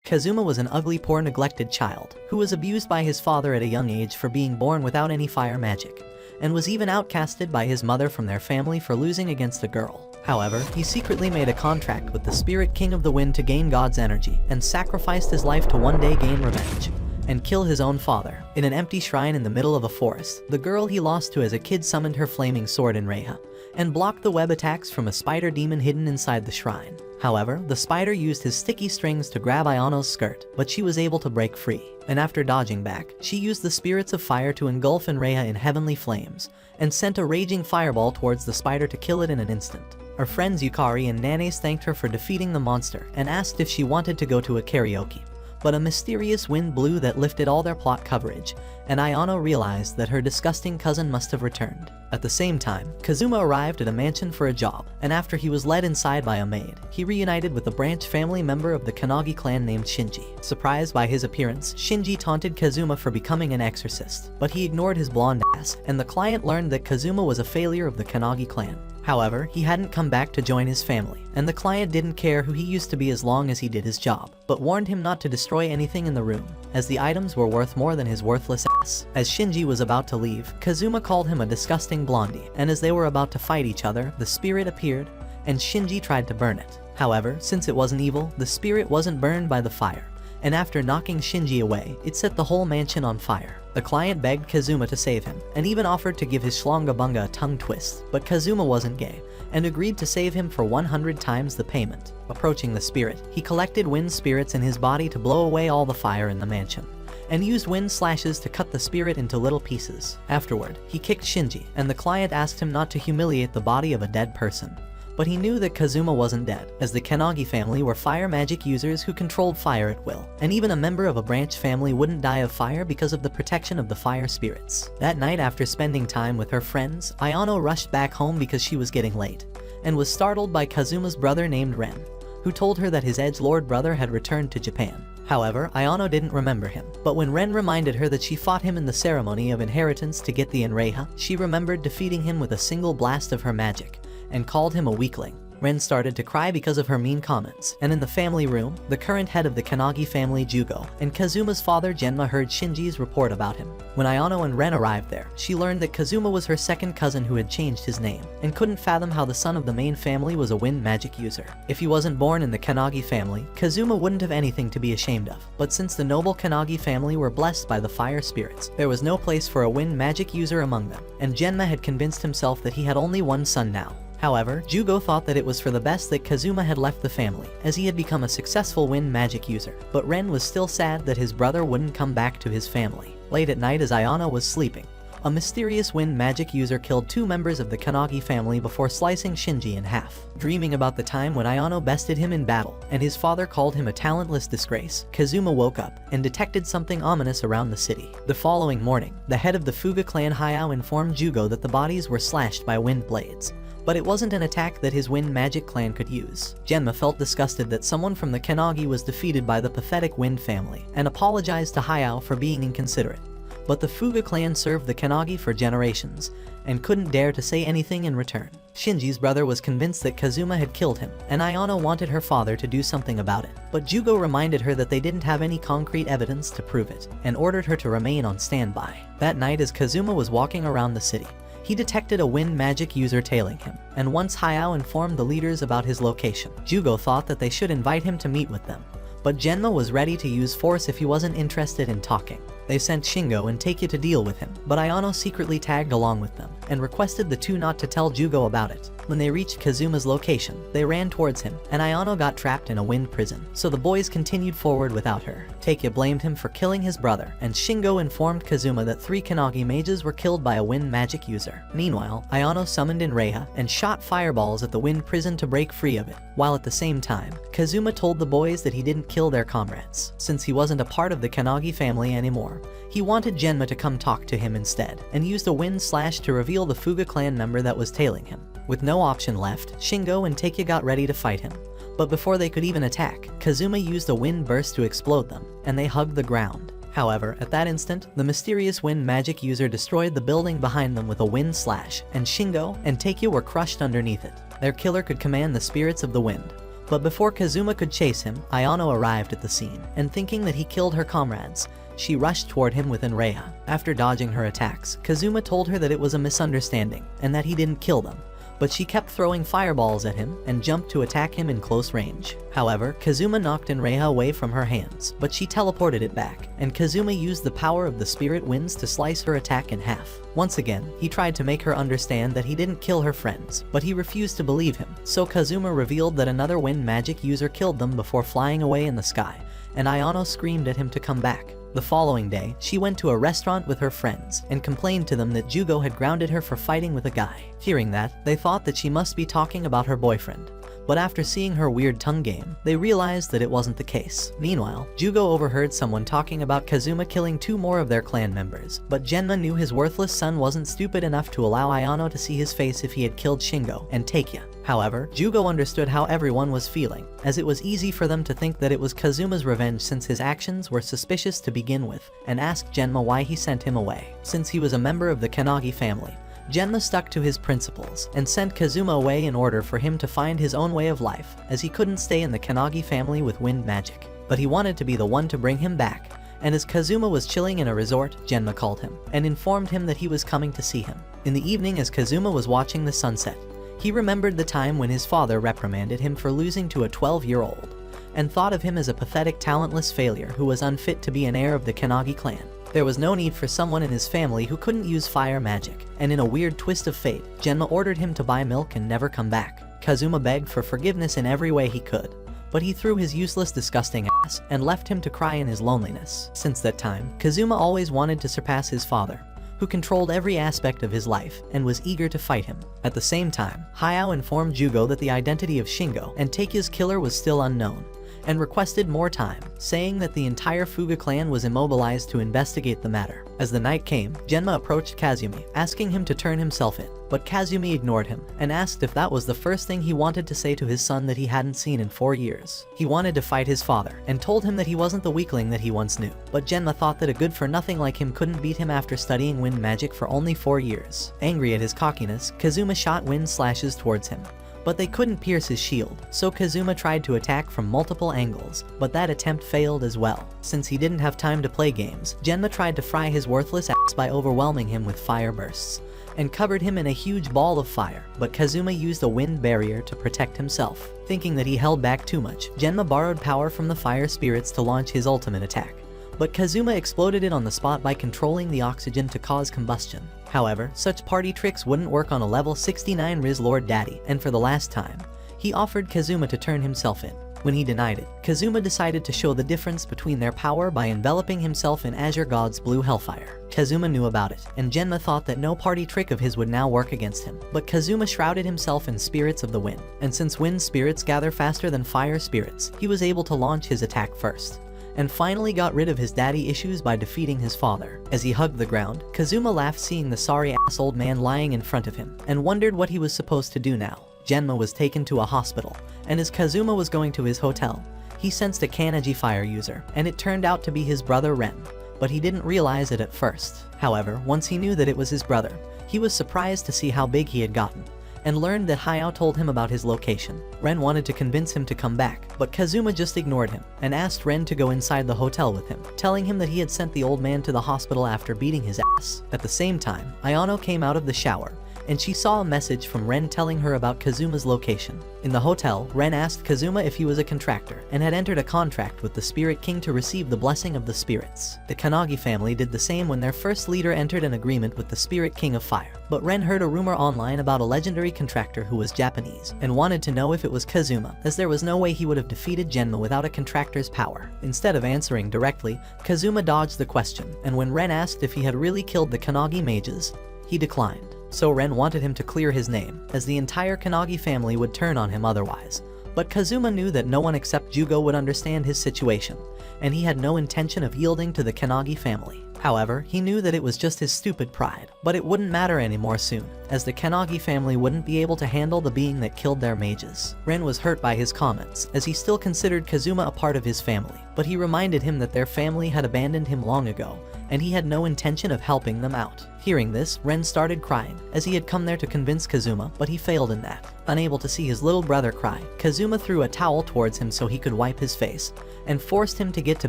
Kazuma was an ugly, poor, neglected child who was abused by his father at a young age for being born without any fire magic, and was even outcasted by his mother from their family for losing against a girl. However, he secretly made a contract with the Spirit King of the Wind to gain God's energy, and sacrificed his life to one day gain revenge and kill his own father. In an empty shrine in the middle of a forest, the girl he lost to as a kid summoned her flaming sword in Reiha, and blocked the web attacks from a spider demon hidden inside the shrine. However, the spider used his sticky strings to grab Ayano's skirt, but she was able to break free. And after dodging back, she used the spirits of fire to engulf Reiha in heavenly flames, and sent a raging fireball towards the spider to kill it in an instant. Her friends Yukari and Nanes thanked her for defeating the monster, and asked if she wanted to go to a karaoke. But a mysterious wind blew that lifted all their plot coverage, and Ayano realized that her disgusting cousin must have returned. At the same time, Kazuma arrived at a mansion for a job, and after he was led inside by a maid, he reunited with a branch family member of the Kanagi clan named Shinji. Surprised by his appearance, Shinji taunted Kazuma for becoming an exorcist, but he ignored his blonde ass, and the client learned that Kazuma was a failure of the Kanagi clan. However, he hadn't come back to join his family, and the client didn't care who he used to be as long as he did his job, but warned him not to destroy anything in the room, as the items were worth more than his worthless ass. As Shinji was about to leave, Kazuma called him a disgusting blondie, and as they were about to fight each other, the spirit appeared, and Shinji tried to burn it. However, since it wasn't evil, the spirit wasn't burned by the fire, and after knocking Shinji away, it set the whole mansion on fire. The client begged Kazuma to save him, and even offered to give his Schlongabunga a tongue twist, but Kazuma wasn't gay, and agreed to save him for 100 times the payment. Approaching the spirit, he collected wind spirits in his body to blow away all the fire in the mansion, and used wind slashes to cut the spirit into little pieces. Afterward, he kicked Shinji, and the client asked him not to humiliate the body of a dead person. But he knew that Kazuma wasn't dead, as the Kanagi family were fire magic users who controlled fire at will, and even a member of a branch family wouldn't die of fire because of the protection of the fire spirits. That night, after spending time with her friends, Ayano rushed back home because she was getting late, and was startled by Kazuma's brother named Ren, who told her that his edgelord brother had returned to Japan. However, Ayano didn't remember him, but when Ren reminded her that she fought him in the ceremony of inheritance to get the Reiha, she remembered defeating him with a single blast of her magic, and called him a weakling. Ren started to cry because of her mean comments, and in the family room, the current head of the Kanagi family, Jugo, and Kazuma's father Genma heard Shinji's report about him. When Ayano and Ren arrived there, she learned that Kazuma was her second cousin who had changed his name, and couldn't fathom how the son of the main family was a wind magic user. If he wasn't born in the Kanagi family, Kazuma wouldn't have anything to be ashamed of, but since the noble Kanagi family were blessed by the fire spirits, there was no place for a wind magic user among them, and Genma had convinced himself that he had only one son now. However, Jugo thought that it was for the best that Kazuma had left the family, as he had become a successful wind magic user, but Ren was still sad that his brother wouldn't come back to his family. Late at night as Ayano was sleeping, a mysterious wind magic user killed 2 members of the Kanagi family before slicing Shinji in half. Dreaming about the time when Ayano bested him in battle, and his father called him a talentless disgrace, Kazuma woke up, and detected something ominous around the city. The following morning, the head of the Fuga clan Hayao informed Jugo that the bodies were slashed by wind blades, but it wasn't an attack that his wind magic clan could use. Genma felt disgusted that someone from the Kanagi was defeated by the pathetic wind family, and apologized to Hayao for being inconsiderate. But the Fuga clan served the Kanagi for generations, and couldn't dare to say anything in return. Shinji's brother was convinced that Kazuma had killed him, and Ayano wanted her father to do something about it. But Jugo reminded her that they didn't have any concrete evidence to prove it, and ordered her to remain on standby. That night as Kazuma was walking around the city, he detected a wind magic user tailing him, and once Hayao informed the leaders about his location, Jugo thought that they should invite him to meet with them. But Genma was ready to use force if he wasn't interested in talking. They sent Shingo and Takya to deal with him, but Ayano secretly tagged along with them, and requested the two not to tell Jugo about it. When they reached Kazuma's location, they ran towards him, and Ayano got trapped in a wind prison, so the boys continued forward without her. Takya blamed him for killing his brother, and Shingo informed Kazuma that 3 Kanagi mages were killed by a wind magic user. Meanwhile, Ayano summoned in Reiha, and shot fireballs at the wind prison to break free of it, while at the same time, Kazuma told the boys that he didn't kill their comrades, since he wasn't a part of the Kanagi family anymore. He wanted Genma to come talk to him instead, and used a wind slash to reveal the Fuga clan member that was tailing him. With no option left, Shingo and Takya got ready to fight him. But before they could even attack, Kazuma used a wind burst to explode them, and they hugged the ground. However, at that instant, the mysterious wind magic user destroyed the building behind them with a wind slash, and Shingo and Takya were crushed underneath it. Their killer could command the spirits of the wind, But before Kazuma could chase him, Ayano arrived at the scene, and thinking that he killed her comrades, she rushed toward him with Enreya. After dodging her attacks, Kazuma told her that it was a misunderstanding, and that he didn't kill them. But she kept throwing fireballs at him and jumped to attack him in close range. However, Kazuma knocked Enreya away from her hands, but she teleported it back, and Kazuma used the power of the spirit winds to slice her attack in half. Once again, he tried to make her understand that he didn't kill her friends, but he refused to believe him, so Kazuma revealed that another wind magic user killed them before flying away in the sky, and Ayano screamed at him to come back. The following day, she went to a restaurant with her friends and complained to them that Jugo had grounded her for fighting with a guy. Hearing that, they thought that she must be talking about her boyfriend. But after seeing her weird tongue game, they realized that it wasn't the case. Meanwhile, Jugo overheard someone talking about Kazuma killing 2 more of their clan members, but Genma knew his worthless son wasn't stupid enough to allow Ayano to see his face if he had killed Shingo and Takia. However, Jugo understood how everyone was feeling, as it was easy for them to think that it was Kazuma's revenge since his actions were suspicious to begin with, and asked Genma why he sent him away. Since he was a member of the Kanagi family, Genma stuck to his principles and sent Kazuma away in order for him to find his own way of life, as he couldn't stay in the Kanagi family with wind magic. But he wanted to be the one to bring him back, and as Kazuma was chilling in a resort, Genma called him and informed him that he was coming to see him. In the evening, as Kazuma was watching the sunset, he remembered the time when his father reprimanded him for losing to a 12-year-old, and thought of him as a pathetic, talentless failure who was unfit to be an heir of the Kanagi clan. There was no need for someone in his family who couldn't use fire magic, and in a weird twist of fate, Genma ordered him to buy milk and never come back. Kazuma begged for forgiveness in every way he could, but he threw his useless, disgusting ass and left him to cry in his loneliness. Since that time, Kazuma always wanted to surpass his father, who controlled every aspect of his life and was eager to fight him. At the same time, Hayao informed Jugo that the identity of Shingo and Takia's killer was still unknown, and requested more time, saying that the entire Fuga clan was immobilized to investigate the matter. As the night came, Genma approached Kazumi, asking him to turn himself in, but Kazumi ignored him and asked if that was the first thing he wanted to say to his son that he hadn't seen in 4 years. He wanted to fight his father and told him that he wasn't the weakling that he once knew, but Genma thought that a good-for-nothing like him couldn't beat him after studying wind magic for only 4 years. Angry at his cockiness, Kazuma shot wind slashes towards him, but they couldn't pierce his shield, so Kazuma tried to attack from multiple angles, but that attempt failed as well. Since he didn't have time to play games, Genma tried to fry his worthless ass by overwhelming him with fire bursts, and covered him in a huge ball of fire, but Kazuma used a wind barrier to protect himself. Thinking that he held back too much, Genma borrowed power from the fire spirits to launch his ultimate attack, but Kazuma exploded it on the spot by controlling the oxygen to cause combustion. However, such party tricks wouldn't work on a level 69 Riz Lord Daddy, and for the last time, he offered Kazuma to turn himself in. When he denied it, Kazuma decided to show the difference between their power by enveloping himself in Azure God's blue hellfire. Kazuma knew about it, and Genma thought that no party trick of his would now work against him. But Kazuma shrouded himself in spirits of the wind, and since wind spirits gather faster than fire spirits, he was able to launch his attack first, and finally got rid of his daddy issues by defeating his father. As he hugged the ground, Kazuma laughed seeing the sorry-ass old man lying in front of him, and wondered what he was supposed to do now. Genma was taken to a hospital, and as Kazuma was going to his hotel, he sensed a Kanagi fire user, and it turned out to be his brother Ren, but he didn't realize it at first. However, once he knew that it was his brother, he was surprised to see how big he had gotten, and learned that Hayao told him about his location. Ren wanted to convince him to come back, but Kazuma just ignored him, and asked Ren to go inside the hotel with him, telling him that he had sent the old man to the hospital after beating his ass. At the same time, Ayano came out of the shower, and she saw a message from Ren telling her about Kazuma's location. In the hotel, Ren asked Kazuma if he was a contractor, and had entered a contract with the Spirit King to receive the blessing of the spirits. The Kanagi family did the same when their first leader entered an agreement with the Spirit King of Fire. But Ren heard a rumor online about a legendary contractor who was Japanese, and wanted to know if it was Kazuma, as there was no way he would have defeated Genma without a contractor's power. Instead of answering directly, Kazuma dodged the question, and when Ren asked if he had really killed the Kanagi mages, he declined. So Ren wanted him to clear his name, as the entire Kanagi family would turn on him otherwise. But Kazuma knew that no one except Jugo would understand his situation, and he had no intention of yielding to the Kanagi family. However, he knew that it was just his stupid pride, but it wouldn't matter anymore soon, as the Kanagi family wouldn't be able to handle the being that killed their mages. Ren was hurt by his comments, as he still considered Kazuma a part of his family, but he reminded him that their family had abandoned him long ago, and he had no intention of helping them out. Hearing this, Ren started crying, as he had come there to convince Kazuma, but he failed in that. Unable to see his little brother cry, Kazuma threw a towel towards him so he could wipe his face, and forced him to get to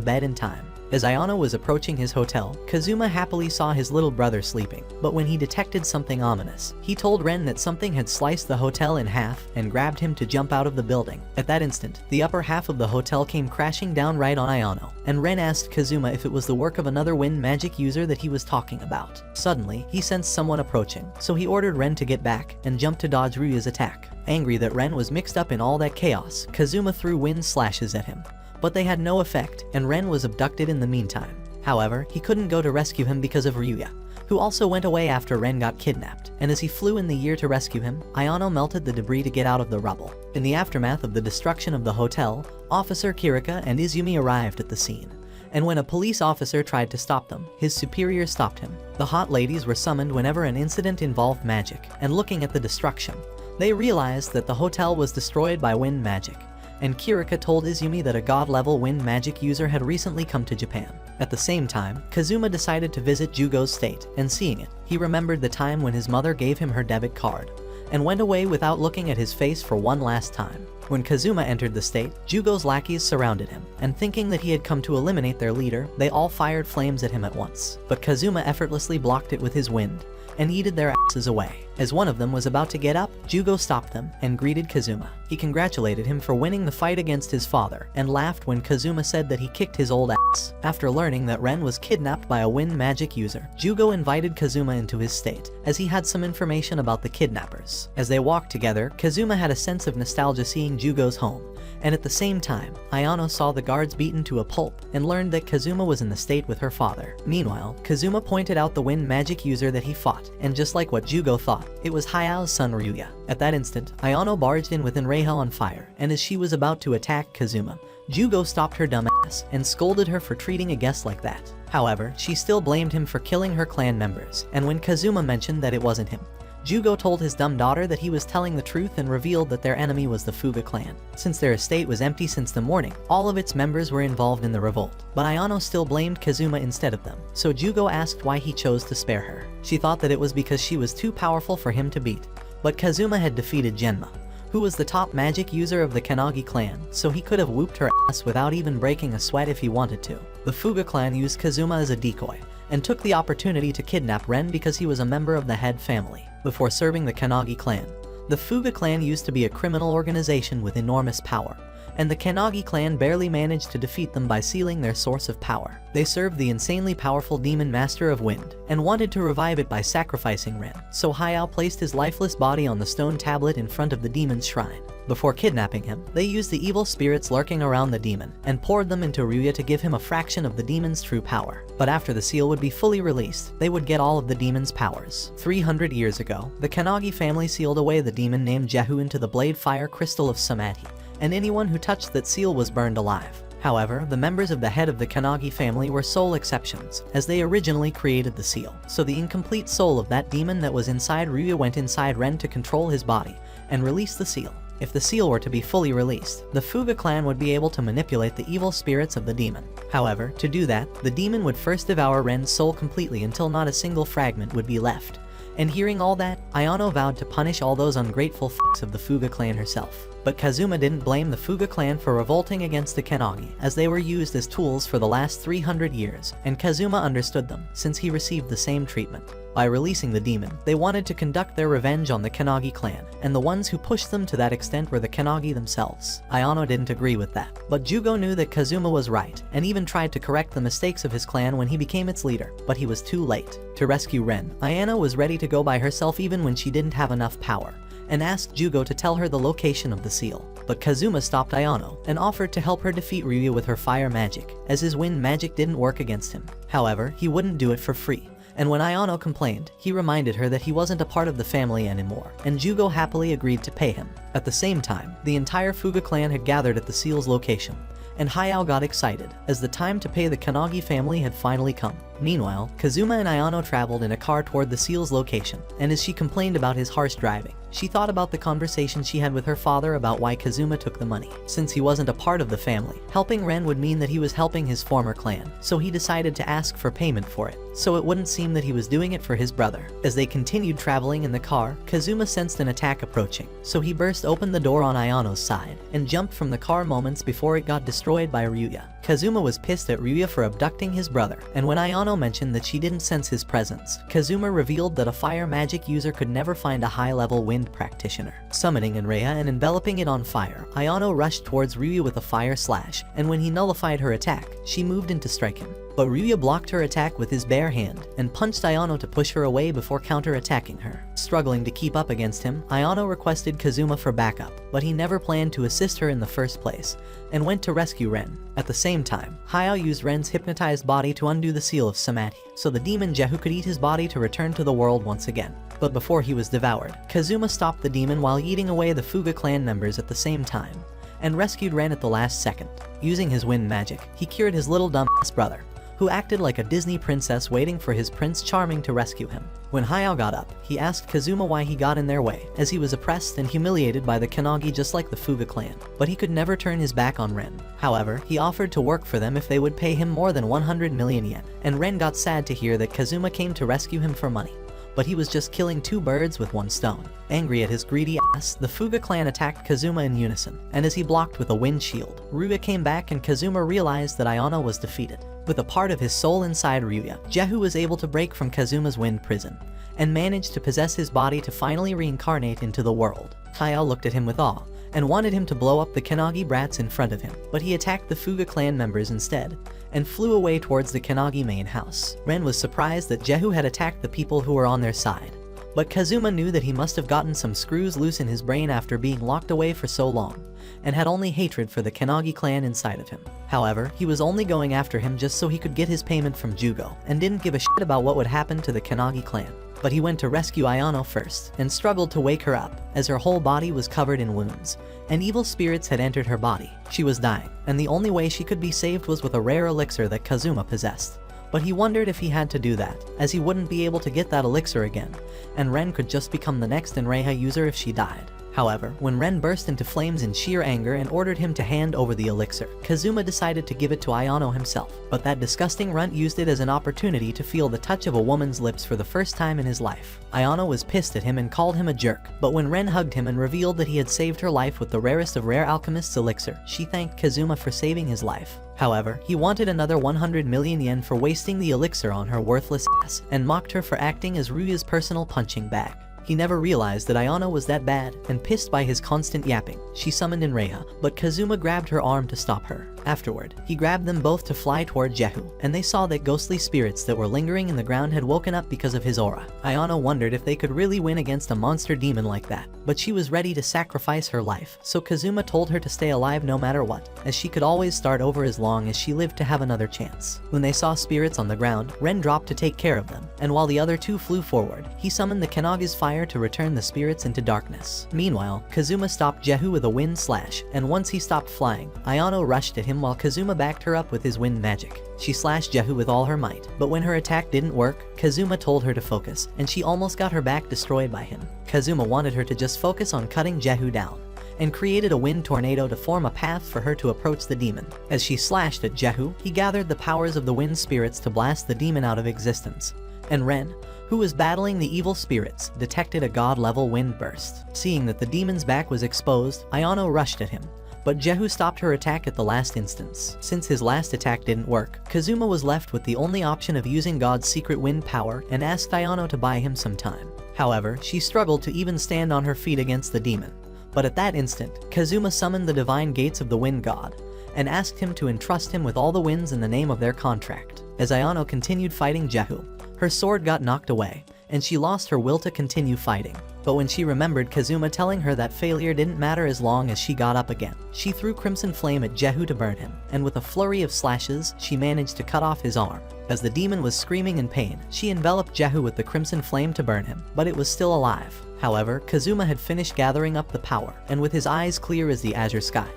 bed in time. As Ayano was approaching his hotel, Kazuma happily saw his little brother sleeping, but when he detected something ominous, he told Ren that something had sliced the hotel in half and grabbed him to jump out of the building. At that instant, the upper half of the hotel came crashing down right on Ayano, and Ren asked Kazuma if it was the work of another wind magic user that he was talking about. Suddenly, he sensed someone approaching, so he ordered Ren to get back and jump to dodge Ryuya's attack. Angry that Ren was mixed up in all that chaos, Kazuma threw wind slashes at him, but they had no effect, and Ren was abducted in the meantime. However, he couldn't go to rescue him because of Ryuya, who also went away after Ren got kidnapped, and as he flew in the air to rescue him, Ayano melted the debris to get out of the rubble. In the aftermath of the destruction of the hotel, Officer Kirika and Izumi arrived at the scene, and when a police officer tried to stop them, his superior stopped him. The hot ladies were summoned whenever an incident involved magic, and looking at the destruction, they realized that the hotel was destroyed by wind magic, and Kirika told Izumi that a god-level wind magic user had recently come to Japan. At the same time, Kazuma decided to visit Jugo's state, and seeing it, he remembered the time when his mother gave him her debit card, and went away without looking at his face for one last time. When Kazuma entered the state, Jugo's lackeys surrounded him, and thinking that he had come to eliminate their leader, they all fired flames at him at once. But Kazuma effortlessly blocked it with his wind, and yeeted their asses away. As one of them was about to get up, Jugo stopped them and greeted Kazuma. He congratulated him for winning the fight against his father, and laughed when Kazuma said that he kicked his old ass. After learning that Ren was kidnapped by a wind magic user, Jugo invited Kazuma into his state, as he had some information about the kidnappers. As they walked together, Kazuma had a sense of nostalgia seeing Jugo's home, and at the same time, Ayano saw the guards beaten to a pulp and learned that Kazuma was in the state with her father. Meanwhile, Kazuma pointed out the wind magic user that he fought, and just like what Jugo thought, it was Hayao's son Ryuya. At that instant, Ayano barged in with Enreihel on fire, and as she was about to attack Kazuma, Jugo stopped her dumb ass and scolded her for treating a guest like that. However, she still blamed him for killing her clan members, and when Kazuma mentioned that it wasn't him, Jugo told his dumb daughter that he was telling the truth and revealed that their enemy was the Fuga clan. Since their estate was empty since the morning, all of its members were involved in the revolt, but Ayano still blamed Kazuma instead of them, so Jugo asked why he chose to spare her. She thought that it was because she was too powerful for him to beat, but Kazuma had defeated Genma, who was the top magic user of the Kanagi clan, so he could have whooped her ass without even breaking a sweat if he wanted to. The Fuga clan used Kazuma as a decoy, and took the opportunity to kidnap Ren because he was a member of the head family. Before serving the Kanagi clan, the Fuga clan used to be a criminal organization with enormous power, and the Kanagi clan barely managed to defeat them by sealing their source of power. They served the insanely powerful demon Master of Wind, and wanted to revive it by sacrificing Ren, so Hayao placed his lifeless body on the stone tablet in front of the demon's shrine. Before kidnapping him, they used the evil spirits lurking around the demon, and poured them into Ryuya to give him a fraction of the demon's true power. But after the seal would be fully released, they would get all of the demon's powers. 300 years ago, the Kanagi family sealed away the demon named Jehu into the blade fire crystal of Samadhi, and anyone who touched that seal was burned alive. However, the members of the head of the Kanagi family were sole exceptions, as they originally created the seal. So the incomplete soul of that demon that was inside Ryuya went inside Ren to control his body, and release the seal. If the seal were to be fully released, the Fuga clan would be able to manipulate the evil spirits of the demon. However, to do that, the demon would first devour Ren's soul completely until not a single fragment would be left. And hearing all that, Ayano vowed to punish all those ungrateful f***s of the Fuga clan herself. But Kazuma didn't blame the Fuga clan for revolting against the Kanagi, as they were used as tools for the last 300 years, and Kazuma understood them, since he received the same treatment. By releasing the demon, they wanted to conduct their revenge on the Kanagi clan, and the ones who pushed them to that extent were the Kanagi themselves. Ayano didn't agree with that, but Jugo knew that Kazuma was right, and even tried to correct the mistakes of his clan when he became its leader, but he was too late. To rescue Ren, Ayano was ready to go by herself even when she didn't have enough power, and asked Jugo to tell her the location of the seal. But Kazuma stopped Ayano, and offered to help her defeat Ryuya with her fire magic, as his wind magic didn't work against him. However, he wouldn't do it for free, and when Ayano complained, he reminded her that he wasn't a part of the family anymore, and Jugo happily agreed to pay him. At the same time, the entire Fuga clan had gathered at the seal's location, and Hayao got excited, as the time to pay the Kanagi family had finally come. Meanwhile, Kazuma and Ayano traveled in a car toward the seal's location, and as she complained about his harsh driving, she thought about the conversation she had with her father about why Kazuma took the money. Since he wasn't a part of the family, helping Ren would mean that he was helping his former clan, so he decided to ask for payment for it, so it wouldn't seem that he was doing it for his brother. As they continued traveling in the car, Kazuma sensed an attack approaching, so he burst open the door on Ayano's side, and jumped from the car moments before it got destroyed by Ryuya. Kazuma was pissed at Ryuya for abducting his brother, and when Ayano mentioned that she didn't sense his presence, Kazuma revealed that a fire magic user could never find a high-level wind practitioner. Summoning Enreya and enveloping it on fire, Ayano rushed towards Ryuya with a fire slash, and when he nullified her attack, she moved in to strike him. But Ryuya blocked her attack with his bare hand, and punched Ayano to push her away before counter-attacking her. Struggling to keep up against him, Ayano requested Kazuma for backup, but he never planned to assist her in the first place, and went to rescue Ren. At the same time, Hayao used Ren's hypnotized body to undo the seal of Samadhi, so the demon Jehu could eat his body to return to the world once again. But before he was devoured, Kazuma stopped the demon while eating away the Fuga clan members at the same time, and rescued Ren at the last second. Using his wind magic, he cured his little dumbass brother, who acted like a Disney princess waiting for his Prince Charming to rescue him. When Hayao got up, he asked Kazuma why he got in their way, as he was oppressed and humiliated by the Kanagi just like the Fuga clan, but he could never turn his back on Ren. However, he offered to work for them if they would pay him more than 100 million yen, and Ren got sad to hear that Kazuma came to rescue him for money. But he was just killing two birds with one stone. Angry at his greedy ass, the Fuga clan attacked Kazuma in unison, and as he blocked with a wind shield, Ryuya came back and Kazuma realized that Ayano was defeated. With a part of his soul inside Ryuya, Jehu was able to break from Kazuma's wind prison, and managed to possess his body to finally reincarnate into the world. Hayao looked at him with awe, and wanted him to blow up the Kanagi brats in front of him, but he attacked the Fuga clan members instead, and flew away towards the Kanagi main house. Ren was surprised that Jehu had attacked the people who were on their side, but Kazuma knew that he must have gotten some screws loose in his brain after being locked away for so long, and had only hatred for the Kanagi clan inside of him. However, he was only going after him just so he could get his payment from Jugo, and didn't give a shit about what would happen to the Kanagi clan. But he went to rescue Ayano first, and struggled to wake her up, as her whole body was covered in wounds, and evil spirits had entered her body. She was dying, and the only way she could be saved was with a rare elixir that Kazuma possessed. But he wondered if he had to do that, as he wouldn't be able to get that elixir again, and Ren could just become the next Enreya user if she died. However, when Ren burst into flames in sheer anger and ordered him to hand over the elixir, Kazuma decided to give it to Ayano himself, but that disgusting runt used it as an opportunity to feel the touch of a woman's lips for the first time in his life. Ayano was pissed at him and called him a jerk, but when Ren hugged him and revealed that he had saved her life with the rarest of rare alchemist's elixir, she thanked Kazuma for saving his life. However, he wanted another 100 million yen for wasting the elixir on her worthless ass, and mocked her for acting as Ryuya's personal punching bag. He never realized that Ayano was that bad, and pissed by his constant yapping, she summoned Enreya, but Kazuma grabbed her arm to stop her. Afterward, he grabbed them both to fly toward Jehu, and they saw that ghostly spirits that were lingering in the ground had woken up because of his aura. Ayano wondered if they could really win against a monster demon like that, but she was ready to sacrifice her life, so Kazuma told her to stay alive no matter what, as she could always start over as long as she lived to have another chance. When they saw spirits on the ground, Ren dropped to take care of them, and while the other two flew forward, he summoned the Kanaga's fire to return the spirits into darkness. Meanwhile, Kazuma stopped Jehu with a wind slash, and once he stopped flying, Ayano rushed at him while Kazuma backed her up with his wind magic. She slashed Jehu with all her might, but when her attack didn't work, Kazuma told her to focus, and she almost got her back destroyed by him. Kazuma wanted her to just focus on cutting Jehu down, and created a wind tornado to form a path for her to approach the demon. As she slashed at Jehu, he gathered the powers of the wind spirits to blast the demon out of existence, and Ren, who was battling the evil spirits, detected a god-level wind burst. Seeing that the demon's back was exposed, Ayano rushed at him, but Jehu stopped her attack at the last instance. Since his last attack didn't work, Kazuma was left with the only option of using God's secret wind power and asked Ayano to buy him some time. However, she struggled to even stand on her feet against the demon. But at that instant, Kazuma summoned the divine gates of the wind god, and asked him to entrust him with all the winds in the name of their contract. As Ayano continued fighting Jehu, her sword got knocked away, and she lost her will to continue fighting. But when she remembered Kazuma telling her that failure didn't matter as long as she got up again, she threw Crimson Flame at Jehu to burn him, and with a flurry of slashes, she managed to cut off his arm. As the demon was screaming in pain, she enveloped Jehu with the Crimson Flame to burn him, but it was still alive. However, Kazuma had finished gathering up the power, and with his eyes clear as the azure sky,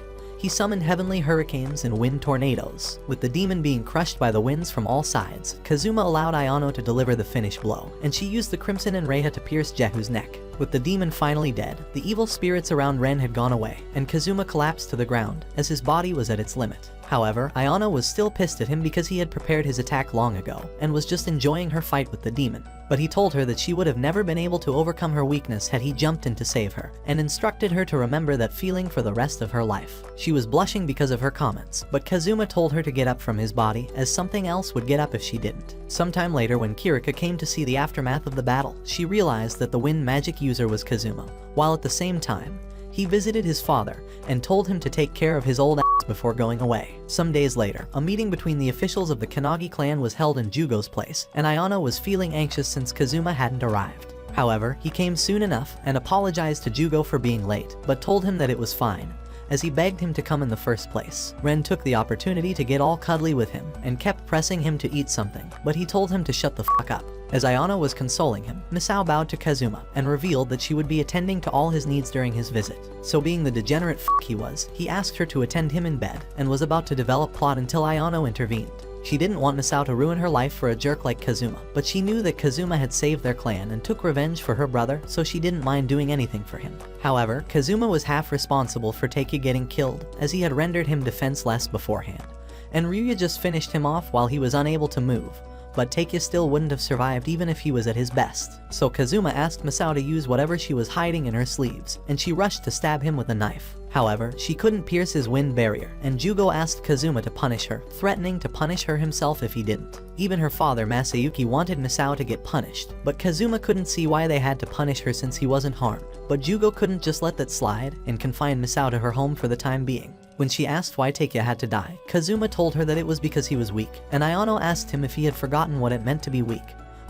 he summoned heavenly hurricanes and wind tornadoes. With the demon being crushed by the winds from all sides, Kazuma allowed Ayano to deliver the finish blow, and she used the Crimson and Reiha to pierce Jehu's neck. With the demon finally dead, the evil spirits around Ren had gone away, and Kazuma collapsed to the ground, as his body was at its limit. However, Ayano was still pissed at him because he had prepared his attack long ago, and was just enjoying her fight with the demon. But he told her that she would have never been able to overcome her weakness had he jumped in to save her, and instructed her to remember that feeling for the rest of her life. She was blushing because of her comments, but Kazuma told her to get up from his body, as something else would get up if she didn't. Sometime later, when Kirika came to see the aftermath of the battle, she realized that the wind magic user was Kazuma, while at the same time, he visited his father and told him to take care of his old ass before going away. Some days later, a meeting between the officials of the Kanagi clan was held in Jugo's place, and Ayano was feeling anxious since Kazuma hadn't arrived. However, he came soon enough and apologized to Jugo for being late, but told him that it was fine, as he begged him to come in the first place. Ren took the opportunity to get all cuddly with him and kept pressing him to eat something, but he told him to shut the fuck up. As Ayano was consoling him, Misao bowed to Kazuma and revealed that she would be attending to all his needs during his visit. So being the degenerate he was, he asked her to attend him in bed and was about to develop plot until Ayano intervened. She didn't want Misao to ruin her life for a jerk like Kazuma, but she knew that Kazuma had saved their clan and took revenge for her brother, so she didn't mind doing anything for him. However, Kazuma was half responsible for Taiki getting killed, as he had rendered him defenseless beforehand, and Ryuya just finished him off while he was unable to move. But Taiki still wouldn't have survived even if he was at his best. So Kazuma asked Misao to use whatever she was hiding in her sleeves, and she rushed to stab him with a knife. However, she couldn't pierce his wind barrier, and Jugo asked Kazuma to punish her, threatening to punish her himself if he didn't. Even her father Masayuki wanted Misao to get punished, but Kazuma couldn't see why they had to punish her since he wasn't harmed. But Jugo couldn't just let that slide, and confined Misao to her home for the time being. When she asked why Taiki had to die, Kazuma told her that it was because he was weak, and Ayano asked him if he had forgotten what it meant to be weak.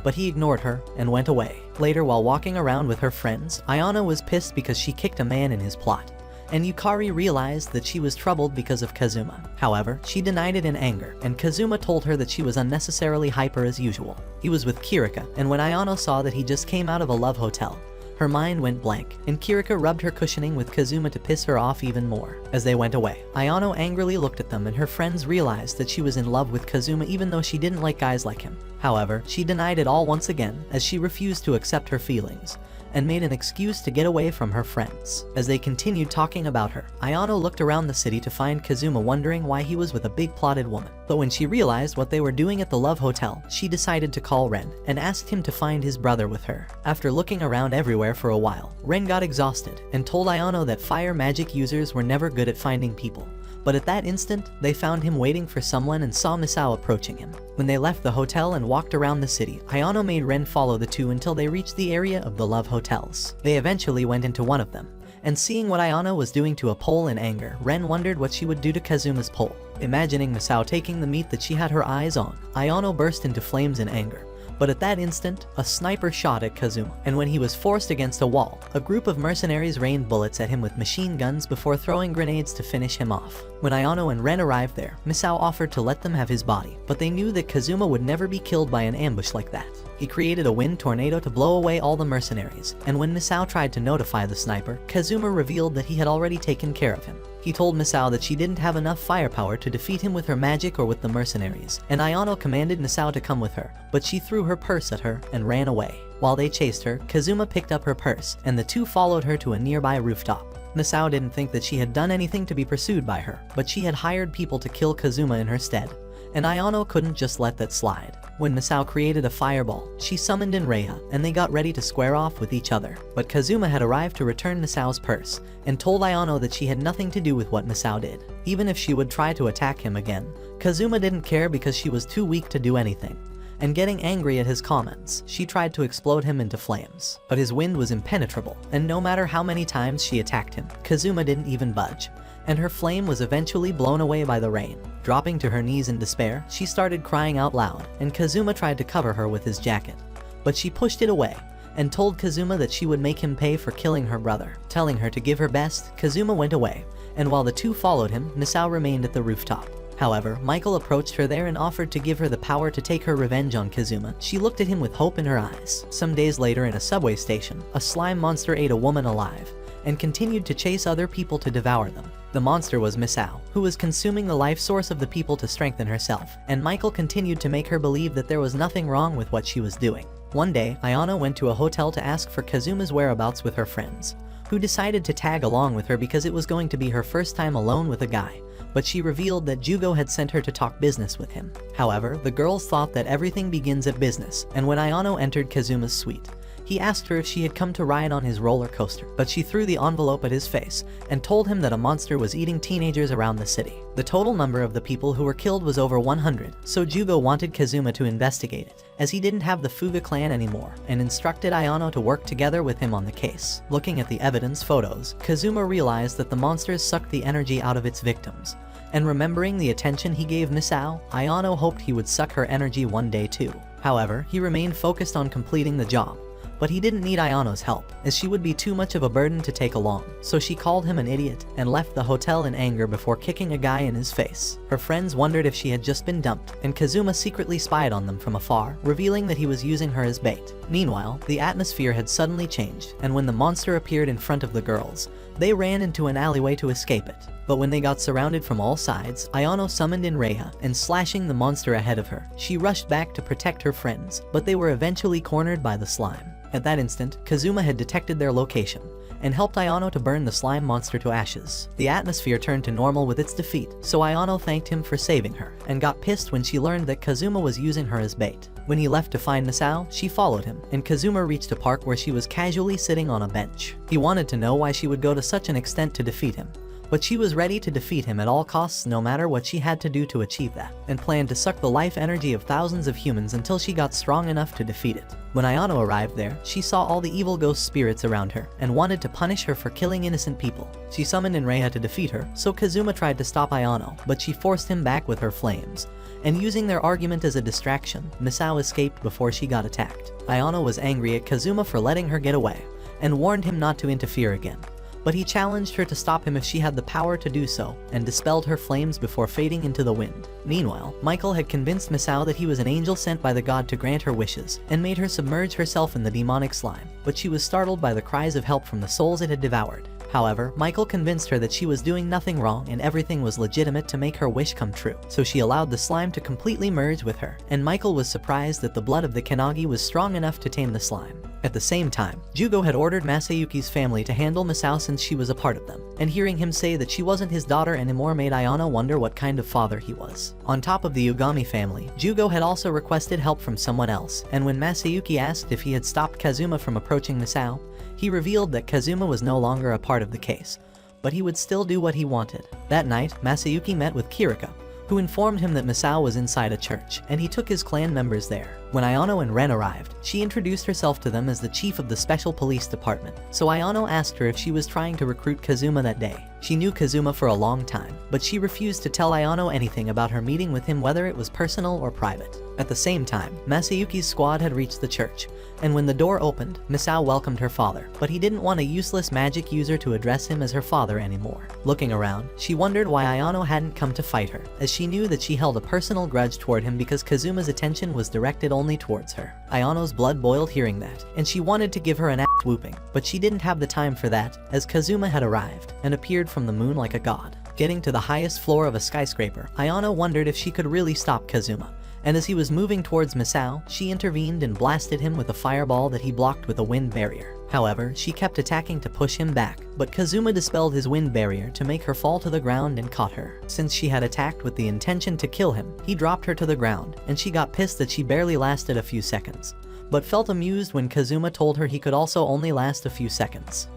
But he ignored her and went away. Later, while walking around with her friends, Ayano was pissed because she kicked a man in his plot, and Yukari realized that she was troubled because of Kazuma. However, she denied it in anger, and Kazuma told her that she was unnecessarily hyper as usual. He was with Kirika, and when Ayano saw that he just came out of a love hotel, her mind went blank, and Kirika rubbed her cushioning with Kazuma to piss her off even more. As they went away, Ayano angrily looked at them, and her friends realized that she was in love with Kazuma even though she didn't like guys like him. However, she denied it all once again, as she refused to accept her feelings, and made an excuse to get away from her friends. As they continued talking about her, Ayano looked around the city to find Kazuma wondering why he was with a big plotted woman. But when she realized what they were doing at the Love Hotel, she decided to call Ren and asked him to find his brother with her. After looking around everywhere for a while, Ren got exhausted and told Ayano that fire magic users were never good at finding people. But at that instant, they found him waiting for someone and saw Misao approaching him. When they left the hotel and walked around the city, Ayano made Ren follow the two until they reached the area of the Love Hotels. They eventually went into one of them, and seeing what Ayano was doing to a pole in anger, Ren wondered what she would do to Kazuma's pole. Imagining Misao taking the meat that she had her eyes on, Ayano burst into flames in anger. But at that instant, a sniper shot at Kazuma, and when he was forced against a wall, a group of mercenaries rained bullets at him with machine guns before throwing grenades to finish him off. When Ayano and Ren arrived there, Misao offered to let them have his body, but they knew that Kazuma would never be killed by an ambush like that. He created a wind tornado to blow away all the mercenaries, and when Misao tried to notify the sniper, Kazuma revealed that he had already taken care of him. He told Misao that she didn't have enough firepower to defeat him with her magic or with the mercenaries, and Ayano commanded Misao to come with her, but she threw her purse at her and ran away. While they chased her, Kazuma picked up her purse, and the two followed her to a nearby rooftop. Misao didn't think that she had done anything to be pursued by her, but she had hired people to kill Kazuma in her stead, and Ayano couldn't just let that slide. When Misao created a fireball, she summoned in Reiha, and they got ready to square off with each other. But Kazuma had arrived to return Misao's purse, and told Ayano that she had nothing to do with what Misao did. Even if she would try to attack him again, Kazuma didn't care because she was too weak to do anything. And getting angry at his comments, she tried to explode him into flames. But his wind was impenetrable, and no matter how many times she attacked him, Kazuma didn't even budge, and her flame was eventually blown away by the rain. Dropping to her knees in despair, she started crying out loud, and Kazuma tried to cover her with his jacket. But she pushed it away, and told Kazuma that she would make him pay for killing her brother. Telling her to give her best, Kazuma went away, and while the two followed him, Misao remained at the rooftop. However, Michael approached her there and offered to give her the power to take her revenge on Kazuma. She looked at him with hope in her eyes. Some days later in a subway station, a slime monster ate a woman alive, and continued to chase other people to devour them. The monster was Misao, who was consuming the life source of the people to strengthen herself, and Michael continued to make her believe that there was nothing wrong with what she was doing. One day, Ayano went to a hotel to ask for Kazuma's whereabouts with her friends, who decided to tag along with her because it was going to be her first time alone with a guy, but she revealed that Jugo had sent her to talk business with him. However, the girls thought that everything begins at business, and when Ayano entered Kazuma's suite, he asked her if she had come to ride on his roller coaster, but she threw the envelope at his face and told him that a monster was eating teenagers around the city. The total number of the people who were killed was over 100, so Jugo wanted Kazuma to investigate it, as he didn't have the Fuga clan anymore, and instructed Ayano to work together with him on the case. Looking at the evidence photos, Kazuma realized that the monsters sucked the energy out of its victims, and remembering the attention he gave Misao, Ayano hoped he would suck her energy one day too. However, he remained focused on completing the job, but he didn't need Ayano's help, as she would be too much of a burden to take along, so she called him an idiot and left the hotel in anger before kicking a guy in his face. Her friends wondered if she had just been dumped, and Kazuma secretly spied on them from afar, revealing that he was using her as bait. Meanwhile, the atmosphere had suddenly changed, and when the monster appeared in front of the girls, they ran into an alleyway to escape it. But when they got surrounded from all sides, Ayano summoned in Rhea, and slashing the monster ahead of her, she rushed back to protect her friends, but they were eventually cornered by the slime. At that instant, Kazuma had detected their location, and helped Ayano to burn the slime monster to ashes. The atmosphere turned to normal with its defeat, so Ayano thanked him for saving her, and got pissed when she learned that Kazuma was using her as bait. When he left to find Misao, she followed him, and Kazuma reached a park where she was casually sitting on a bench. He wanted to know why she would go to such an extent to defeat him, but she was ready to defeat him at all costs no matter what she had to do to achieve that, and planned to suck the life energy of thousands of humans until she got strong enough to defeat it. When Ayano arrived there, she saw all the evil ghost spirits around her, and wanted to punish her for killing innocent people. She summoned in Rhea to defeat her, so Kazuma tried to stop Ayano, but she forced him back with her flames, and using their argument as a distraction, Misao escaped before she got attacked. Ayano was angry at Kazuma for letting her get away, and warned him not to interfere again, but he challenged her to stop him if she had the power to do so, and dispelled her flames before fading into the wind. Meanwhile, Michael had convinced Misao that he was an angel sent by the god to grant her wishes, and made her submerge herself in the demonic slime, but she was startled by the cries of help from the souls it had devoured. However, Michael convinced her that she was doing nothing wrong and everything was legitimate to make her wish come true, so she allowed the slime to completely merge with her, and Michael was surprised that the blood of the Kanagi was strong enough to tame the slime. At the same time, Jugo had ordered Masayuki's family to handle Misao since she was a part of them, and hearing him say that she wasn't his daughter anymore made Ayano wonder what kind of father he was. On top of the Yugami family, Jugo had also requested help from someone else, and when Masayuki asked if he had stopped Kazuma from approaching Misao, he revealed that Kazuma was no longer a part of the case, but he would still do what he wanted. That night, Masayuki met with Kirika, who informed him that Misao was inside a church, and he took his clan members there. When Ayano and Ren arrived, she introduced herself to them as the chief of the special police department, so Ayano asked her if she was trying to recruit Kazuma that day. She knew Kazuma for a long time, but she refused to tell Ayano anything about her meeting with him, whether it was personal or private. At the same time, Masayuki's squad had reached the church, and when the door opened, Misao welcomed her father, but he didn't want a useless magic user to address him as her father anymore. Looking around, she wondered why Ayano hadn't come to fight her, as she knew that she held a personal grudge toward him because Kazuma's attention was directed only towards her. Ayano's blood boiled hearing that, and she wanted to give her an ass whooping, but she didn't have the time for that, as Kazuma had arrived, and appeared from the moon like a god. Getting to the highest floor of a skyscraper, Ayano wondered if she could really stop Kazuma, and as he was moving towards Misao, she intervened and blasted him with a fireball that he blocked with a wind barrier. However, she kept attacking to push him back, but Kazuma dispelled his wind barrier to make her fall to the ground and caught her. Since she had attacked with the intention to kill him, he dropped her to the ground, and she got pissed that she barely lasted a few seconds, but felt amused when Kazuma told her he could also only last a few seconds.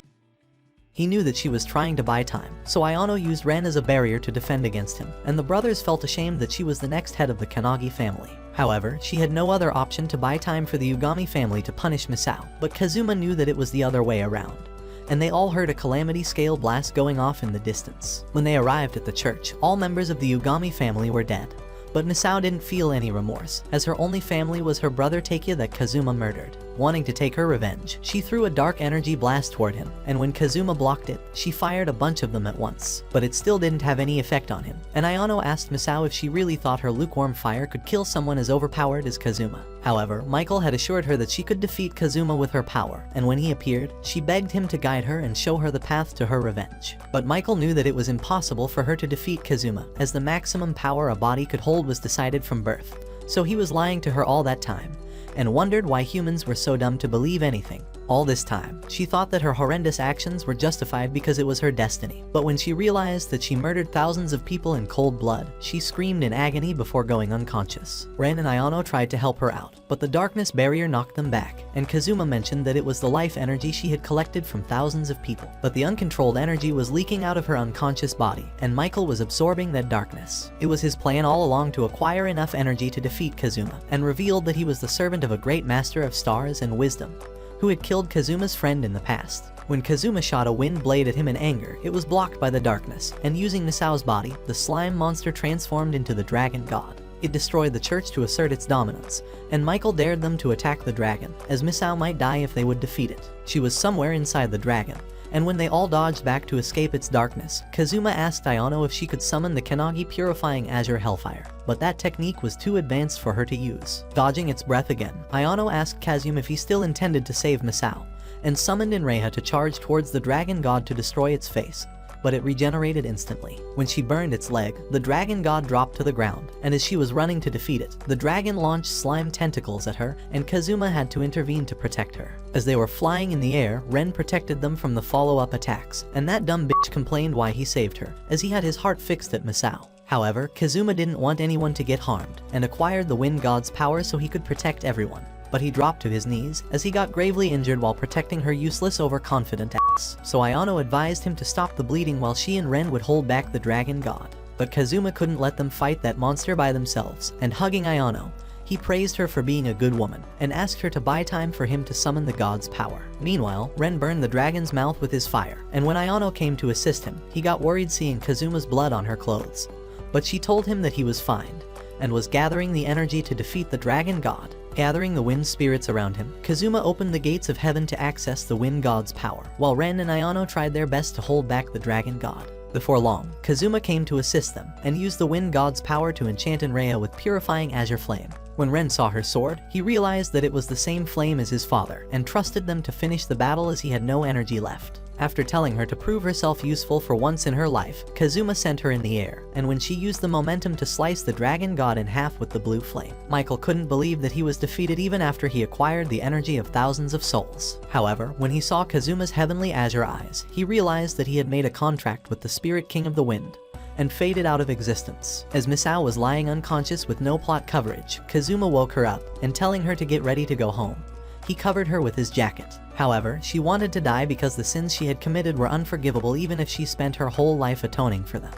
He knew that she was trying to buy time, so Ayano used Ren as a barrier to defend against him, and the brothers felt ashamed that she was the next head of the Kanagi family. However, she had no other option to buy time for the Yugami family to punish Misao, but Kazuma knew that it was the other way around, and they all heard a calamity scale blast going off in the distance. When they arrived at the church, all members of the Yugami family were dead, but Misao didn't feel any remorse, as her only family was her brother Takia that Kazuma murdered. Wanting to take her revenge, she threw a dark energy blast toward him, and when Kazuma blocked it, she fired a bunch of them at once, but it still didn't have any effect on him, and Ayano asked Misao if she really thought her lukewarm fire could kill someone as overpowered as Kazuma. However, Michael had assured her that she could defeat Kazuma with her power, and when he appeared, she begged him to guide her and show her the path to her revenge. But Michael knew that it was impossible for her to defeat Kazuma, as the maximum power a body could hold was decided from birth. So he was lying to her all that time, and wondered why humans were so dumb to believe anything. All this time, she thought that her horrendous actions were justified because it was her destiny. But when she realized that she murdered thousands of people in cold blood, she screamed in agony before going unconscious. Ren and Ayano tried to help her out, but the darkness barrier knocked them back, and Kazuma mentioned that it was the life energy she had collected from thousands of people. But the uncontrolled energy was leaking out of her unconscious body, and Michael was absorbing that darkness. It was his plan all along to acquire enough energy to defeat Kazuma, and revealed that he was the servant of a great master of stars and wisdom, who had killed Kazuma's friend in the past. When Kazuma shot a wind blade at him in anger, it was blocked by the darkness, and using Misao's body, the slime monster transformed into the dragon god. It destroyed the church to assert its dominance, and Michael dared them to attack the dragon, as Misao might die if they would defeat it. She was somewhere inside the dragon, and when they all dodged back to escape its darkness, Kazuma asked Ayano if she could summon the Kanagi purifying azure hellfire, but that technique was too advanced for her to use. Dodging its breath again, Ayano asked Kazuma if he still intended to save Misao, and summoned Inreha to charge towards the dragon god to destroy its face, but it regenerated instantly. When she burned its leg, the dragon god dropped to the ground, and as she was running to defeat it, the dragon launched slime tentacles at her, and Kazuma had to intervene to protect her. As they were flying in the air, Ren protected them from the follow-up attacks, and that dumb bitch complained why he saved her, as he had his heart fixed at Misao. However, Kazuma didn't want anyone to get harmed, and acquired the wind god's power so he could protect everyone. But he dropped to his knees, as he got gravely injured while protecting her useless overconfident ass. So Ayano advised him to stop the bleeding while she and Ren would hold back the dragon god. But Kazuma couldn't let them fight that monster by themselves, and hugging Ayano, he praised her for being a good woman, and asked her to buy time for him to summon the god's power. Meanwhile, Ren burned the dragon's mouth with his fire, and when Ayano came to assist him, he got worried seeing Kazuma's blood on her clothes. But she told him that he was fine, and was gathering the energy to defeat the dragon god. Gathering the wind spirits around him, Kazuma opened the gates of heaven to access the wind god's power, while Ren and Ayano tried their best to hold back the dragon god. Before long, Kazuma came to assist them, and used the wind god's power to enchant Inreha with purifying azure flame. When Ren saw her sword, he realized that it was the same flame as his father, and trusted them to finish the battle as he had no energy left. After telling her to prove herself useful for once in her life, Kazuma sent her in the air, and when she used the momentum to slice the dragon god in half with the blue flame, Michael couldn't believe that he was defeated even after he acquired the energy of thousands of souls. However, when he saw Kazuma's heavenly azure eyes, he realized that he had made a contract with the spirit king of the wind, and faded out of existence. As Misao was lying unconscious with no plot coverage, Kazuma woke her up, and telling her to get ready to go home, he covered her with his jacket. However, she wanted to die because the sins she had committed were unforgivable even if she spent her whole life atoning for them.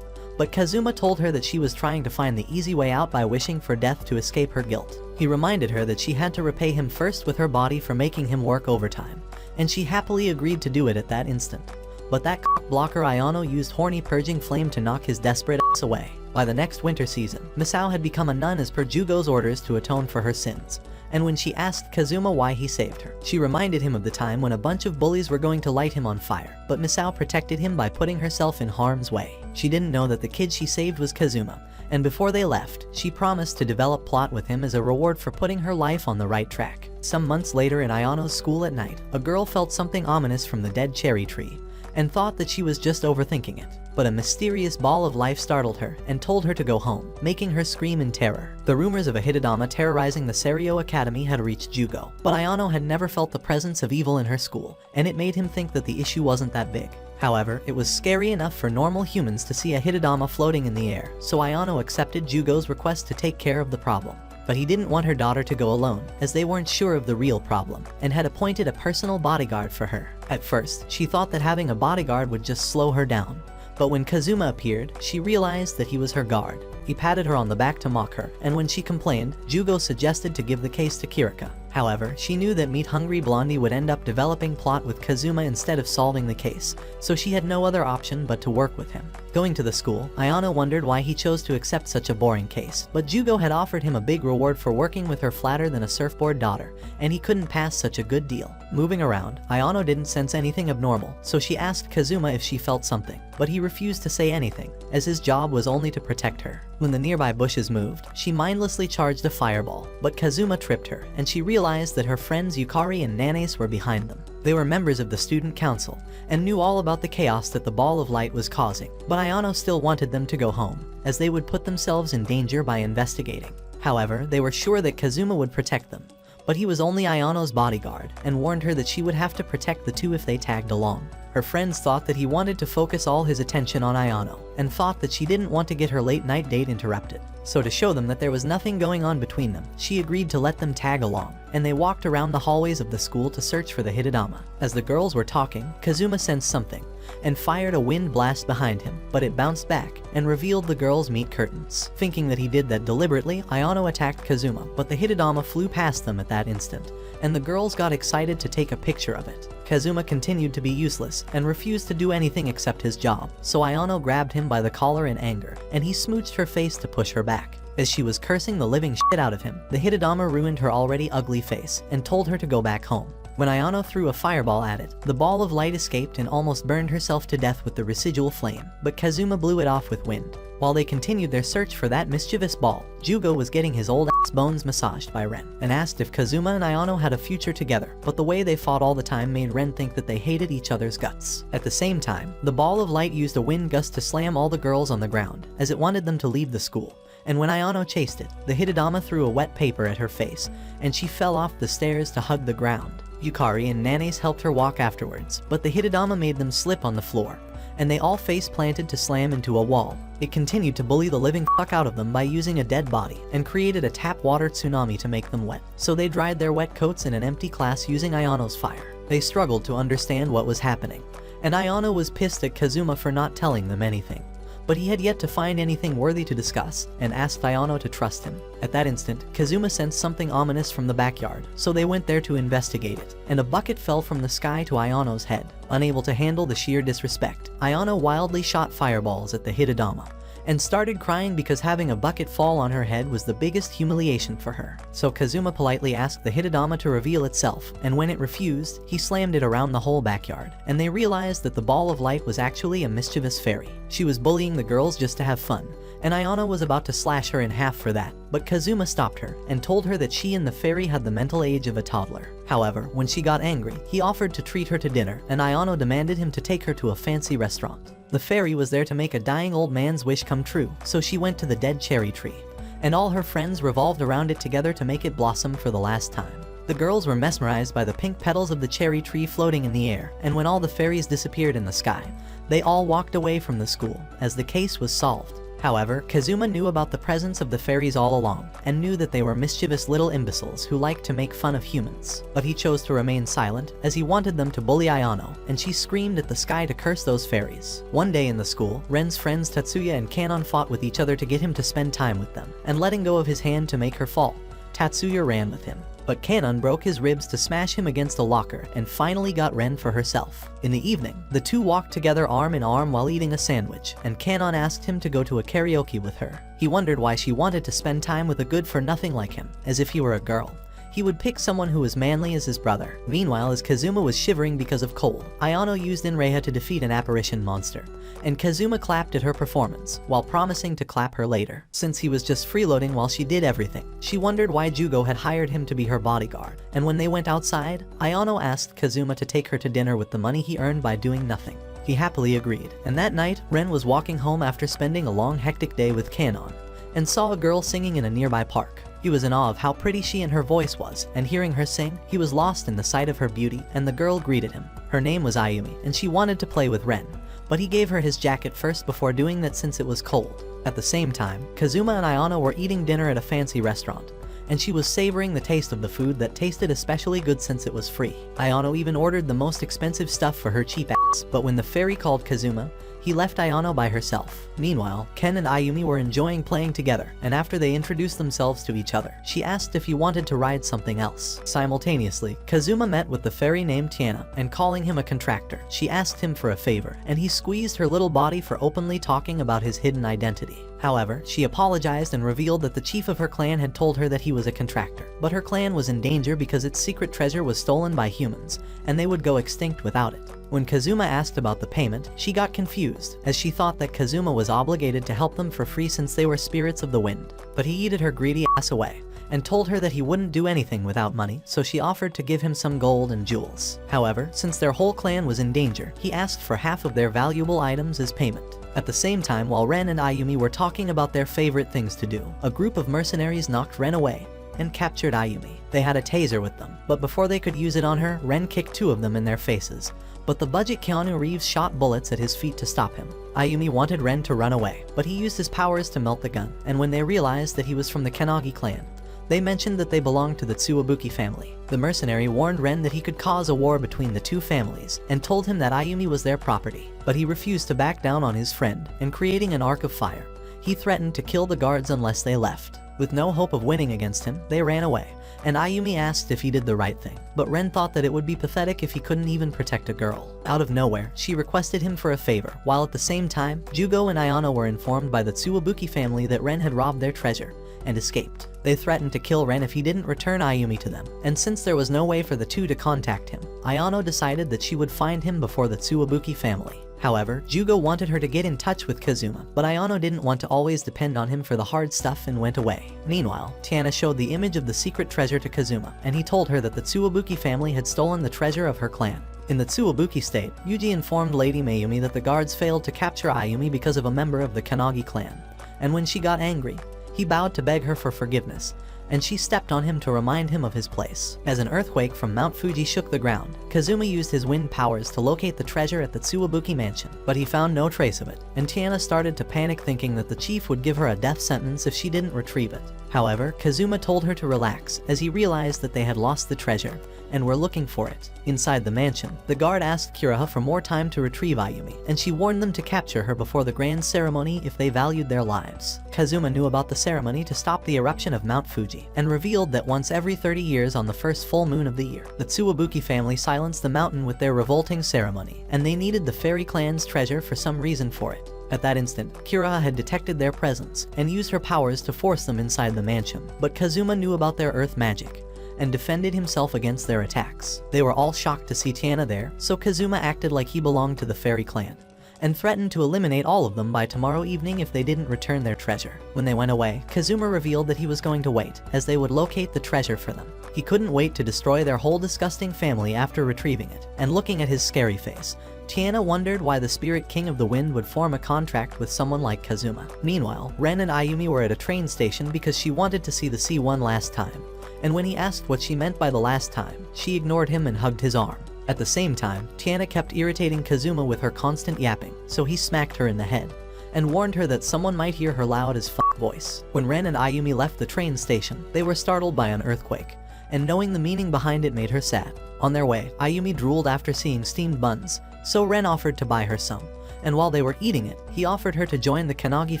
But Kazuma told her that she was trying to find the easy way out by wishing for death to escape her guilt. He reminded her that she had to repay him first with her body for making him work overtime, and she happily agreed to do it at that instant. But that blocker Ayano used horny purging flame to knock his desperate ass away. By the next winter season, Misao had become a nun as per Jugo's orders to atone for her sins, and when she asked Kazuma why he saved her, she reminded him of the time when a bunch of bullies were going to light him on fire, but Misao protected him by putting herself in harm's way. She didn't know that the kid she saved was Kazuma, and before they left, she promised to develop plot with him as a reward for putting her life on the right track. Some months later in Ayano's school at night, a girl felt something ominous from the dead cherry tree, and thought that she was just overthinking it. But a mysterious ball of life startled her and told her to go home, making her scream in terror. The rumors of a Hidodama terrorizing the Seiryo Academy had reached Jugo, but Ayano had never felt the presence of evil in her school, and it made him think that the issue wasn't that big. However, it was scary enough for normal humans to see a Hidodama floating in the air, so Ayano accepted Jugo's request to take care of the problem. But he didn't want her daughter to go alone, as they weren't sure of the real problem, and had appointed a personal bodyguard for her. At first, she thought that having a bodyguard would just slow her down, but when Kazuma appeared, she realized that he was her guard. He patted her on the back to mock her, and when she complained, Jugo suggested to give the case to Kirika. However, she knew that meat-hungry Blondie would end up developing plot with Kazuma instead of solving the case, so she had no other option but to work with him. Going to the school, Ayano wondered why he chose to accept such a boring case, but Jugo had offered him a big reward for working with her flatter than a surfboard daughter, and he couldn't pass such a good deal. Moving around, Ayano didn't sense anything abnormal, so she asked Kazuma if she felt something, but he refused to say anything, as his job was only to protect her. When the nearby bushes moved, she mindlessly charged a fireball, but Kazuma tripped her, and she realized that her friends Yukari and Nanes were behind them. They were members of the student council, and knew all about the chaos that the ball of light was causing, but Ayano still wanted them to go home, as they would put themselves in danger by investigating. However, they were sure that Kazuma would protect them, but he was only Ayano's bodyguard, and warned her that she would have to protect the two if they tagged along. Her friends thought that he wanted to focus all his attention on Ayano, and thought that she didn't want to get her late-night date interrupted. So to show them that there was nothing going on between them, she agreed to let them tag along, and they walked around the hallways of the school to search for the Hidedama. As the girls were talking, Kazuma sensed something, and fired a wind blast behind him, but it bounced back, and revealed the girls' meat curtains. Thinking that he did that deliberately, Ayano attacked Kazuma, but the Hidedama flew past them at that instant, and the girls got excited to take a picture of it. Kazuma continued to be useless, and refused to do anything except his job, so Ayano grabbed him by the collar in anger, and he smooched her face to push her back. As she was cursing the living shit out of him, the Hidedama ruined her already ugly face, and told her to go back home. When Ayano threw a fireball at it, the ball of light escaped and almost burned herself to death with the residual flame, but Kazuma blew it off with wind. While they continued their search for that mischievous ball, Jugo was getting his old ass bones massaged by Ren, and asked if Kazuma and Ayano had a future together, but the way they fought all the time made Ren think that they hated each other's guts. At the same time, the ball of light used a wind gust to slam all the girls on the ground, as it wanted them to leave the school. And when Ayano chased it, the Hidedama threw a wet paper at her face, and she fell off the stairs to hug the ground. Yukari and Nanes helped her walk afterwards, but the Hidedama made them slip on the floor, and they all face-planted to slam into a wall. It continued to bully the living fuck out of them by using a dead body, and created a tap water tsunami to make them wet. So they dried their wet coats in an empty class using Ayano's fire. They struggled to understand what was happening, and Ayano was pissed at Kazuma for not telling them anything. But he had yet to find anything worthy to discuss, and asked Ayano to trust him. At that instant, Kazuma sensed something ominous from the backyard, so they went there to investigate it, and a bucket fell from the sky to Ayano's head. Unable to handle the sheer disrespect, Ayano wildly shot fireballs at the Hidedama, and started crying because having a bucket fall on her head was the biggest humiliation for her. So Kazuma politely asked the Hidedama to reveal itself, and when it refused, he slammed it around the whole backyard, and they realized that the ball of light was actually a mischievous fairy. She was bullying the girls just to have fun, and Ayano was about to slash her in half for that, but Kazuma stopped her, and told her that she and the fairy had the mental age of a toddler. However, when she got angry, he offered to treat her to dinner, and Ayano demanded him to take her to a fancy restaurant. The fairy was there to make a dying old man's wish come true, so she went to the dead cherry tree, and all her friends revolved around it together to make it blossom for the last time. The girls were mesmerized by the pink petals of the cherry tree floating in the air, and when all the fairies disappeared in the sky, they all walked away from the school, as the case was solved. However, Kazuma knew about the presence of the fairies all along, and knew that they were mischievous little imbeciles who liked to make fun of humans. But he chose to remain silent, as he wanted them to bully Ayano, and she screamed at the sky to curse those fairies. One day in the school, Ren's friends Tatsuya and Kanon fought with each other to get him to spend time with them, and letting go of his hand to make her fall, Tatsuya ran with him. But Kanon broke his ribs to smash him against a locker, and finally got Ren for herself. In the evening, the two walked together arm in arm while eating a sandwich, and Kanon asked him to go to a karaoke with her. He wondered why she wanted to spend time with a good-for-nothing like him, as if he were a girl. He would pick someone who was manly as his brother. Meanwhile, as Kazuma was shivering because of cold, Ayano used Inreha to defeat an apparition monster, and Kazuma clapped at her performance, while promising to clap her later. Since he was just freeloading while she did everything, she wondered why Jugo had hired him to be her bodyguard, and when they went outside, Ayano asked Kazuma to take her to dinner with the money he earned by doing nothing. He happily agreed, and that night, Ren was walking home after spending a long hectic day with Kanon, and saw a girl singing in a nearby park. He was in awe of how pretty she and her voice was, and hearing her sing, he was lost in the sight of her beauty, and the girl greeted him. Her name was Ayumi, and she wanted to play with Ren, but he gave her his jacket first before doing that since it was cold. At the same time, Kazuma and Ayano were eating dinner at a fancy restaurant, and she was savoring the taste of the food that tasted especially good since it was free. Ayano even ordered the most expensive stuff for her cheap ass, but when the fairy called Kazuma, he left Ayano by herself. Meanwhile, Ken and Ayumi were enjoying playing together, and after they introduced themselves to each other, she asked if he wanted to ride something else. Simultaneously, Kazuma met with the fairy named Tiana, and calling him a contractor, she asked him for a favor, and he squeezed her little body for openly talking about his hidden identity. However, she apologized and revealed that the chief of her clan had told her that he was a contractor, but her clan was in danger because its secret treasure was stolen by humans, and they would go extinct without it. When Kazuma asked about the payment, she got confused refused, as she thought that Kazuma was obligated to help them for free since they were spirits of the wind. But he yeeted her greedy ass away, and told her that he wouldn't do anything without money, so she offered to give him some gold and jewels. However, since their whole clan was in danger, he asked for half of their valuable items as payment. At the same time, while Ren and Ayumi were talking about their favorite things to do, a group of mercenaries knocked Ren away and captured Ayumi. They had a taser with them, but before they could use it on her, Ren kicked 2 of them in their faces. But the budget Keanu Reeves shot bullets at his feet to stop him. Ayumi wanted Ren to run away, but he used his powers to melt the gun, and when they realized that he was from the Kanagi clan, they mentioned that they belonged to the Tsuwabuki family. The mercenary warned Ren that he could cause a war between the 2 families, and told him that Ayumi was their property. But he refused to back down on his friend, and creating an arc of fire, he threatened to kill the guards unless they left. With no hope of winning against him, they ran away, and Ayumi asked if he did the right thing. But Ren thought that it would be pathetic if he couldn't even protect a girl. Out of nowhere, she requested him for a favor, while at the same time, Jugo and Ayano were informed by the Tsuwabuki family that Ren had robbed their treasure and escaped. They threatened to kill Ren if he didn't return Ayumi to them, and since there was no way for the 2 to contact him, Ayano decided that she would find him before the Tsuwabuki family. However, Jugo wanted her to get in touch with Kazuma, but Ayano didn't want to always depend on him for the hard stuff and went away. Meanwhile, Tiana showed the image of the secret treasure to Kazuma, and he told her that the Tsuwabuki family had stolen the treasure of her clan. In the Tsuwabuki state, Yuji informed Lady Mayumi that the guards failed to capture Ayumi because of a member of the Kanagi clan, and when she got angry, he bowed to beg her for forgiveness, and she stepped on him to remind him of his place. As an earthquake from Mount Fuji shook the ground, Kazuma used his wind powers to locate the treasure at the Tsuwabuki mansion, but he found no trace of it, and Tiana started to panic thinking that the chief would give her a death sentence if she didn't retrieve it. However, Kazuma told her to relax, as he realized that they had lost the treasure, and were looking for it. Inside the mansion, the guard asked Kiraha for more time to retrieve Ayumi, and she warned them to capture her before the grand ceremony if they valued their lives. Kazuma knew about the ceremony to stop the eruption of Mount Fuji, and revealed that once every 30 years on the first full moon of the year, the Tsuwabuki family silenced the mountain with their revolting ceremony, and they needed the fairy clan's treasure for some reason for it. At that instant, Kiraha had detected their presence, and used her powers to force them inside the mansion, but Kazuma knew about their earth magic, and defended himself against their attacks. They were all shocked to see Tiana there, so Kazuma acted like he belonged to the fairy clan, and threatened to eliminate all of them by tomorrow evening if they didn't return their treasure. When they went away, Kazuma revealed that he was going to wait, as they would locate the treasure for them. He couldn't wait to destroy their whole disgusting family after retrieving it, and looking at his scary face, Tiana wondered why the Spirit King of the Wind would form a contract with someone like Kazuma. Meanwhile, Ren and Ayumi were at a train station because she wanted to see the sea one last time, and when he asked what she meant by the last time, she ignored him and hugged his arm. At the same time, Tiana kept irritating Kazuma with her constant yapping, so he smacked her in the head, and warned her that someone might hear her loud as fuck voice. When Ren and Ayumi left the train station, they were startled by an earthquake, and knowing the meaning behind it made her sad. On their way, Ayumi drooled after seeing steamed buns, so Ren offered to buy her some, and while they were eating it, he offered her to join the Kanagi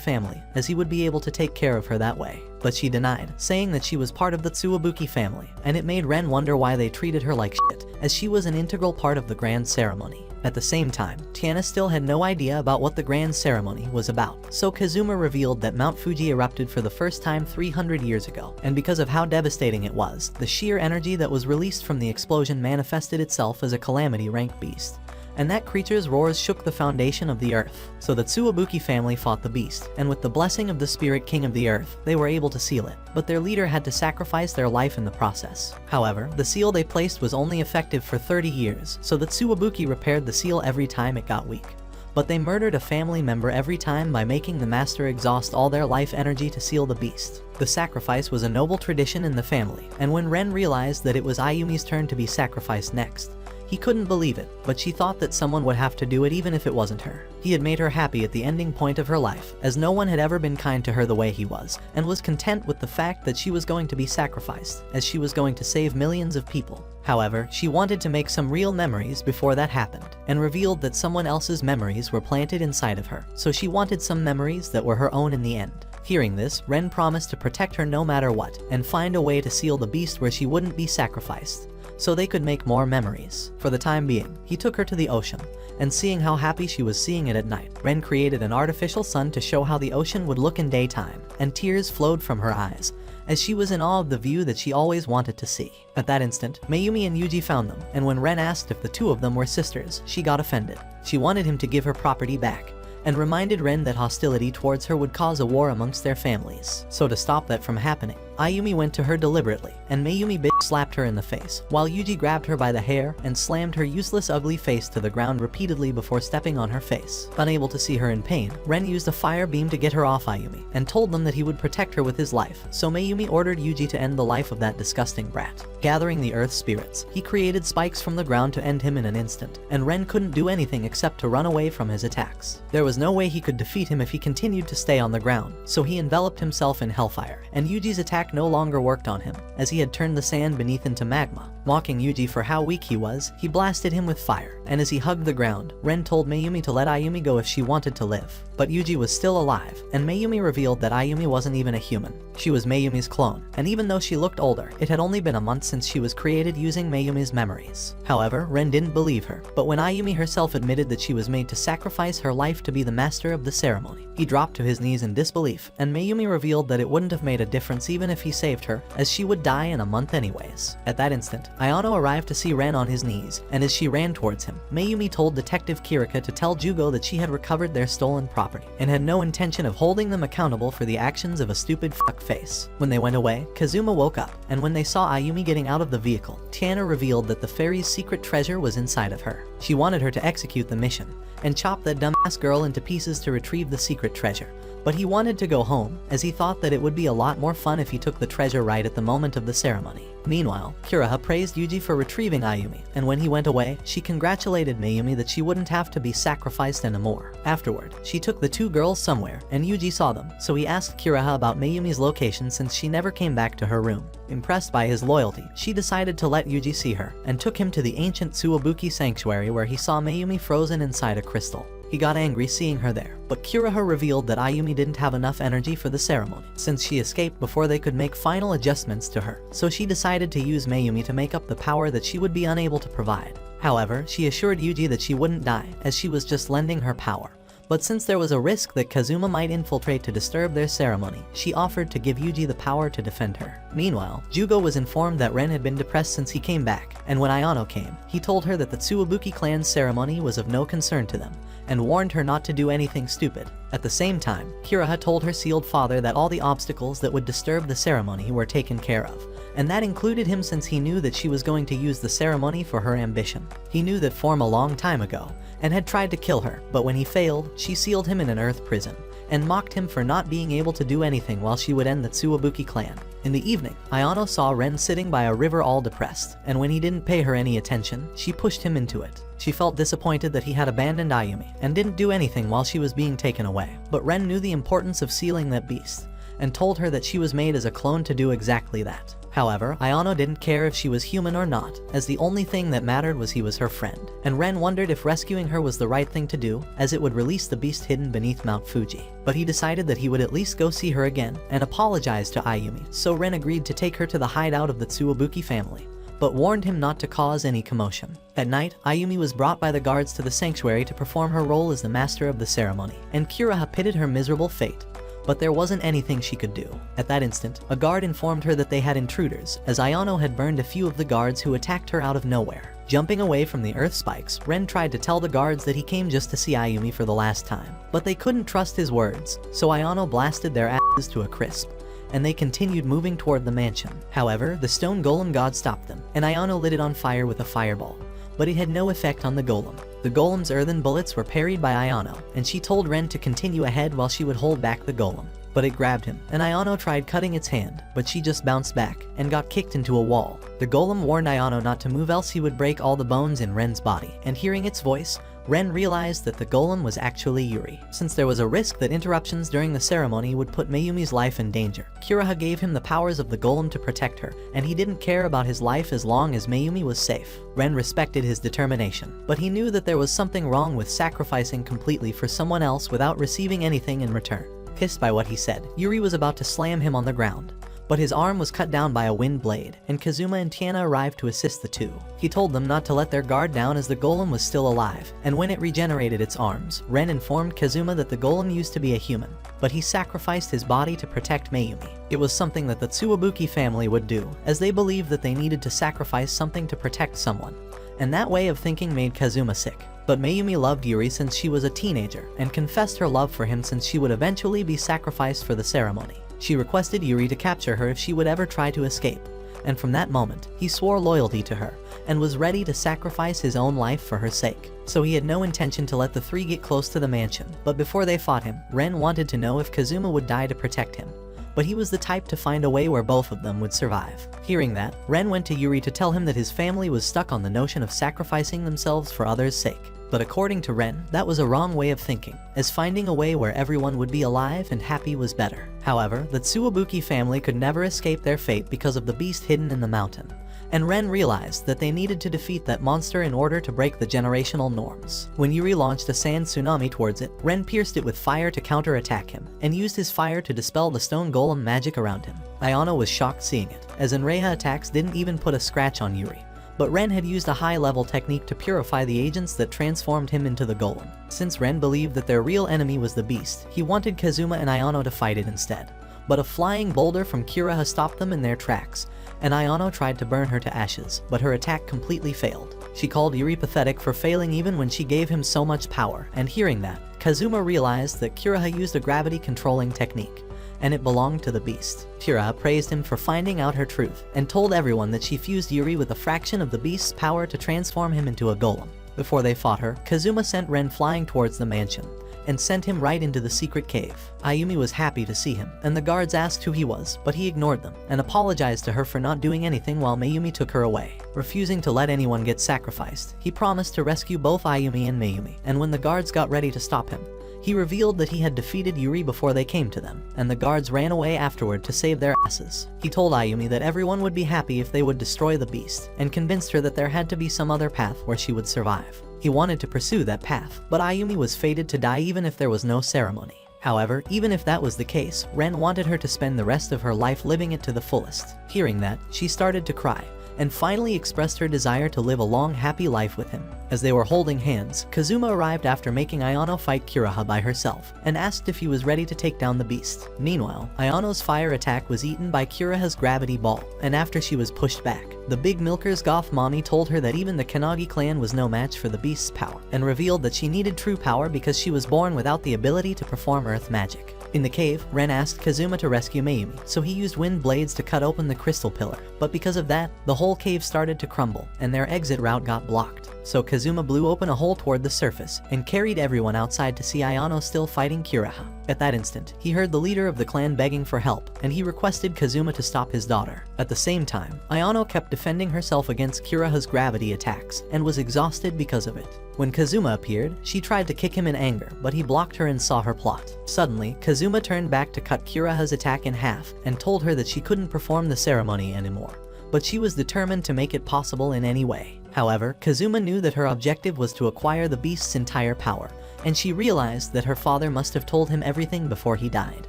family, as he would be able to take care of her that way. But she denied, saying that she was part of the Tsuwabuki family, and it made Ren wonder why they treated her like shit, as she was an integral part of the grand ceremony. At the same time, Tiana still had no idea about what the grand ceremony was about, so Kazuma revealed that Mount Fuji erupted for the first time 300 years ago, and because of how devastating it was, the sheer energy that was released from the explosion manifested itself as a calamity-ranked beast, and that creature's roars shook the foundation of the earth. So the Tsuwabuki family fought the beast, and with the blessing of the Spirit King of the Earth, they were able to seal it, but their leader had to sacrifice their life in the process. However, the seal they placed was only effective for 30 years, so the Tsuwabuki repaired the seal every time it got weak. But they murdered a family member every time by making the master exhaust all their life energy to seal the beast. The sacrifice was a noble tradition in the family, and when Ren realized that it was Ayumi's turn to be sacrificed next, he couldn't believe it, but she thought that someone would have to do it even if it wasn't her. He had made her happy at the ending point of her life, as no one had ever been kind to her the way he was, and was content with the fact that she was going to be sacrificed, as she was going to save millions of people. However, she wanted to make some real memories before that happened, and revealed that someone else's memories were planted inside of her, so she wanted some memories that were her own in the end. Hearing this, Ren promised to protect her no matter what, and find a way to seal the beast where she wouldn't be sacrificed, so they could make more memories. For the time being, he took her to the ocean, and seeing how happy she was seeing it at night, Ren created an artificial sun to show how the ocean would look in daytime, and tears flowed from her eyes, as she was in awe of the view that she always wanted to see. At that instant, Mayumi and Yuji found them, and when Ren asked if the two of them were sisters, she got offended. She wanted him to give her property back, and reminded Ren that hostility towards her would cause a war amongst their families. So to stop that from happening, Ayumi went to her deliberately, and Mayumi bitch slapped her in the face, while Yuji grabbed her by the hair and slammed her useless ugly face to the ground repeatedly before stepping on her face. Unable to see her in pain, Ren used a fire beam to get her off Ayumi, and told them that he would protect her with his life, so Mayumi ordered Yuji to end the life of that disgusting brat. Gathering the earth spirits, he created spikes from the ground to end him in an instant, and Ren couldn't do anything except to run away from his attacks. There was no way he could defeat him if he continued to stay on the ground, so he enveloped himself in hellfire, and Yuji's attack no longer worked on him, as he had turned the sand beneath into magma. Mocking Yuji for how weak he was, he blasted him with fire, and as he hugged the ground, Ren told Mayumi to let Ayumi go if she wanted to live. But Yuji was still alive, and Mayumi revealed that Ayumi wasn't even a human. She was Mayumi's clone, and even though she looked older, it had only been a month since she was created using Mayumi's memories. However, Ren didn't believe her, but when Ayumi herself admitted that she was made to sacrifice her life to be the master of the ceremony, he dropped to his knees in disbelief, and Mayumi revealed that it wouldn't have made a difference even if he saved her, as she would die in a month anyways. At that instant, Ayano arrived to see Ren on his knees, and as she ran towards him, Mayumi told Detective Kirika to tell Jugo that she had recovered their stolen property, and had no intention of holding them accountable for the actions of a stupid fuckface. When they went away, Kazuma woke up, and when they saw Ayumi getting out of the vehicle, Tiana revealed that the fairy's secret treasure was inside of her. She wanted her to execute the mission, and chop that dumbass girl into pieces to retrieve the secret treasure. But he wanted to go home, as he thought that it would be a lot more fun if he took the treasure right at the moment of the ceremony. Meanwhile, Kiraha praised Yuji for retrieving Ayumi, and when he went away, she congratulated Mayumi that she wouldn't have to be sacrificed anymore. Afterward, she took the two girls somewhere, and Yuji saw them, so he asked Kiraha about Mayumi's location since she never came back to her room. Impressed by his loyalty, she decided to let Yuji see her, and took him to the ancient Suwabuki sanctuary where he saw Mayumi frozen inside a crystal. He got angry seeing her there, but Kiraha revealed that Ayumi didn't have enough energy for the ceremony, since she escaped before they could make final adjustments to her, so she decided to use Mayumi to make up the power that she would be unable to provide. However, she assured Yuji that she wouldn't die, as she was just lending her power. But since there was a risk that Kazuma might infiltrate to disturb their ceremony, she offered to give Yuji the power to defend her. Meanwhile, Jugo was informed that Ren had been depressed since he came back, and when Ayano came, he told her that the Tsuwabuki clan's ceremony was of no concern to them, and warned her not to do anything stupid. At the same time, Kiraha told her sealed father that all the obstacles that would disturb the ceremony were taken care of, and that included him since he knew that she was going to use the ceremony for her ambition. He knew that form a long time ago, and had tried to kill her, but when he failed, she sealed him in an earth prison, and mocked him for not being able to do anything while she would end the Tsuwabuki clan. In the evening, Ayano saw Ren sitting by a river all depressed, and when he didn't pay her any attention, she pushed him into it. She felt disappointed that he had abandoned Ayumi, and didn't do anything while she was being taken away. But Ren knew the importance of sealing that beast, and told her that she was made as a clone to do exactly that. However, Ayano didn't care if she was human or not, as the only thing that mattered was he was her friend, and Ren wondered if rescuing her was the right thing to do, as it would release the beast hidden beneath Mount Fuji. But he decided that he would at least go see her again, and apologize to Ayumi, so Ren agreed to take her to the hideout of the Tsuwabuki family, but warned him not to cause any commotion. At night, Ayumi was brought by the guards to the sanctuary to perform her role as the master of the ceremony, and Kiraha pitied her miserable fate, but there wasn't anything she could do. At that instant, a guard informed her that they had intruders, as Ayano had burned a few of the guards who attacked her out of nowhere. Jumping away from the earth spikes, Ren tried to tell the guards that he came just to see Ayumi for the last time, but they couldn't trust his words, so Ayano blasted their asses to a crisp, and they continued moving toward the mansion. However, the stone golem god stopped them, and Ayano lit it on fire with a fireball, but it had no effect on the golem. The golem's earthen bullets were parried by Ayano, and she told Ren to continue ahead while she would hold back the golem. But it grabbed him, and Ayano tried cutting its hand, but she just bounced back, and got kicked into a wall. The golem warned Ayano not to move else he would break all the bones in Ren's body, and hearing its voice, Ren realized that the golem was actually Yuri. Since there was a risk that interruptions during the ceremony would put Mayumi's life in danger, Kiraha gave him the powers of the golem to protect her, and he didn't care about his life as long as Mayumi was safe. Ren respected his determination, but he knew that there was something wrong with sacrificing completely for someone else without receiving anything in return. Pissed by what he said, Yuri was about to slam him on the ground, but his arm was cut down by a wind blade, and Kazuma and Tiana arrived to assist the two. He told them not to let their guard down as the golem was still alive, and when it regenerated its arms, Ren informed Kazuma that the golem used to be a human, but he sacrificed his body to protect Mayumi. It was something that the Tsuwabuki family would do, as they believed that they needed to sacrifice something to protect someone, and that way of thinking made Kazuma sick. But Mayumi loved Yuri since she was a teenager and confessed her love for him since she would eventually be sacrificed for the ceremony. She requested Yuri to capture her if she would ever try to escape, and from that moment, he swore loyalty to her and was ready to sacrifice his own life for her sake. So he had no intention to let the three get close to the mansion, but before they fought him, Ren wanted to know if Kazuma would die to protect him. But he was the type to find a way where both of them would survive. Hearing that, Ren went to Yuri to tell him that his family was stuck on the notion of sacrificing themselves for others' sake. But according to Ren, that was a wrong way of thinking, as finding a way where everyone would be alive and happy was better. However, the Tsuwabuki family could never escape their fate because of the beast hidden in the mountain, and Ren realized that they needed to defeat that monster in order to break the generational norms. When Yuri launched a sand tsunami towards it, Ren pierced it with fire to counterattack him, and used his fire to dispel the stone golem magic around him. Ayano was shocked seeing it, as Enreiha attacks didn't even put a scratch on Yuri. But Ren had used a high-level technique to purify the agents that transformed him into the golem. Since Ren believed that their real enemy was the beast, he wanted Kazuma and Ayano to fight it instead. But a flying boulder from Kiraha stopped them in their tracks, and Ayano tried to burn her to ashes, but her attack completely failed. She called Yuri pathetic for failing even when she gave him so much power, and hearing that, Kazuma realized that Kiraha used a gravity-controlling technique, and it belonged to the beast. Kiraha praised him for finding out her truth, and told everyone that she fused Yuri with a fraction of the beast's power to transform him into a golem. Before they fought her, Kazuma sent Ren flying towards the mansion, and sent him right into the secret cave. Ayumi was happy to see him, and the guards asked who he was, but he ignored them, and apologized to her for not doing anything while Mayumi took her away. Refusing to let anyone get sacrificed, he promised to rescue both Ayumi and Mayumi, and when the guards got ready to stop him, he revealed that he had defeated Yuri before they came to them, and the guards ran away afterward to save their asses. He told Ayumi that everyone would be happy if they would destroy the beast, and convinced her that there had to be some other path where she would survive. He wanted to pursue that path, but Ayumi was fated to die even if there was no ceremony. However, even if that was the case, Ren wanted her to spend the rest of her life living it to the fullest. Hearing that, she started to cry, and finally expressed her desire to live a long, happy life with him. As they were holding hands, Kazuma arrived after making Ayano fight Kiraha by herself, and asked if he was ready to take down the beast. Meanwhile, Ayano's fire attack was eaten by Kiraha's gravity ball, and after she was pushed back, the Big Milker's goth mommy told her that even the Kanagi clan was no match for the beast's power, and revealed that she needed true power because she was born without the ability to perform earth magic. In the cave, Ren asked Kazuma to rescue Mayumi, so he used wind blades to cut open the crystal pillar, but because of that, the whole cave started to crumble, and their exit route got blocked. So Kazuma blew open a hole toward the surface, and carried everyone outside to see Ayano still fighting Kiraha. At that instant, he heard the leader of the clan begging for help, and he requested Kazuma to stop his daughter. At the same time, Ayano kept defending herself against Kiraha's gravity attacks, and was exhausted because of it. When Kazuma appeared, she tried to kick him in anger, but he blocked her and saw her plot. Suddenly, Kazuma turned back to cut Kiraha's attack in half, and told her that she couldn't perform the ceremony anymore, but she was determined to make it possible in any way. However, Kazuma knew that her objective was to acquire the beast's entire power, and she realized that her father must have told him everything before he died.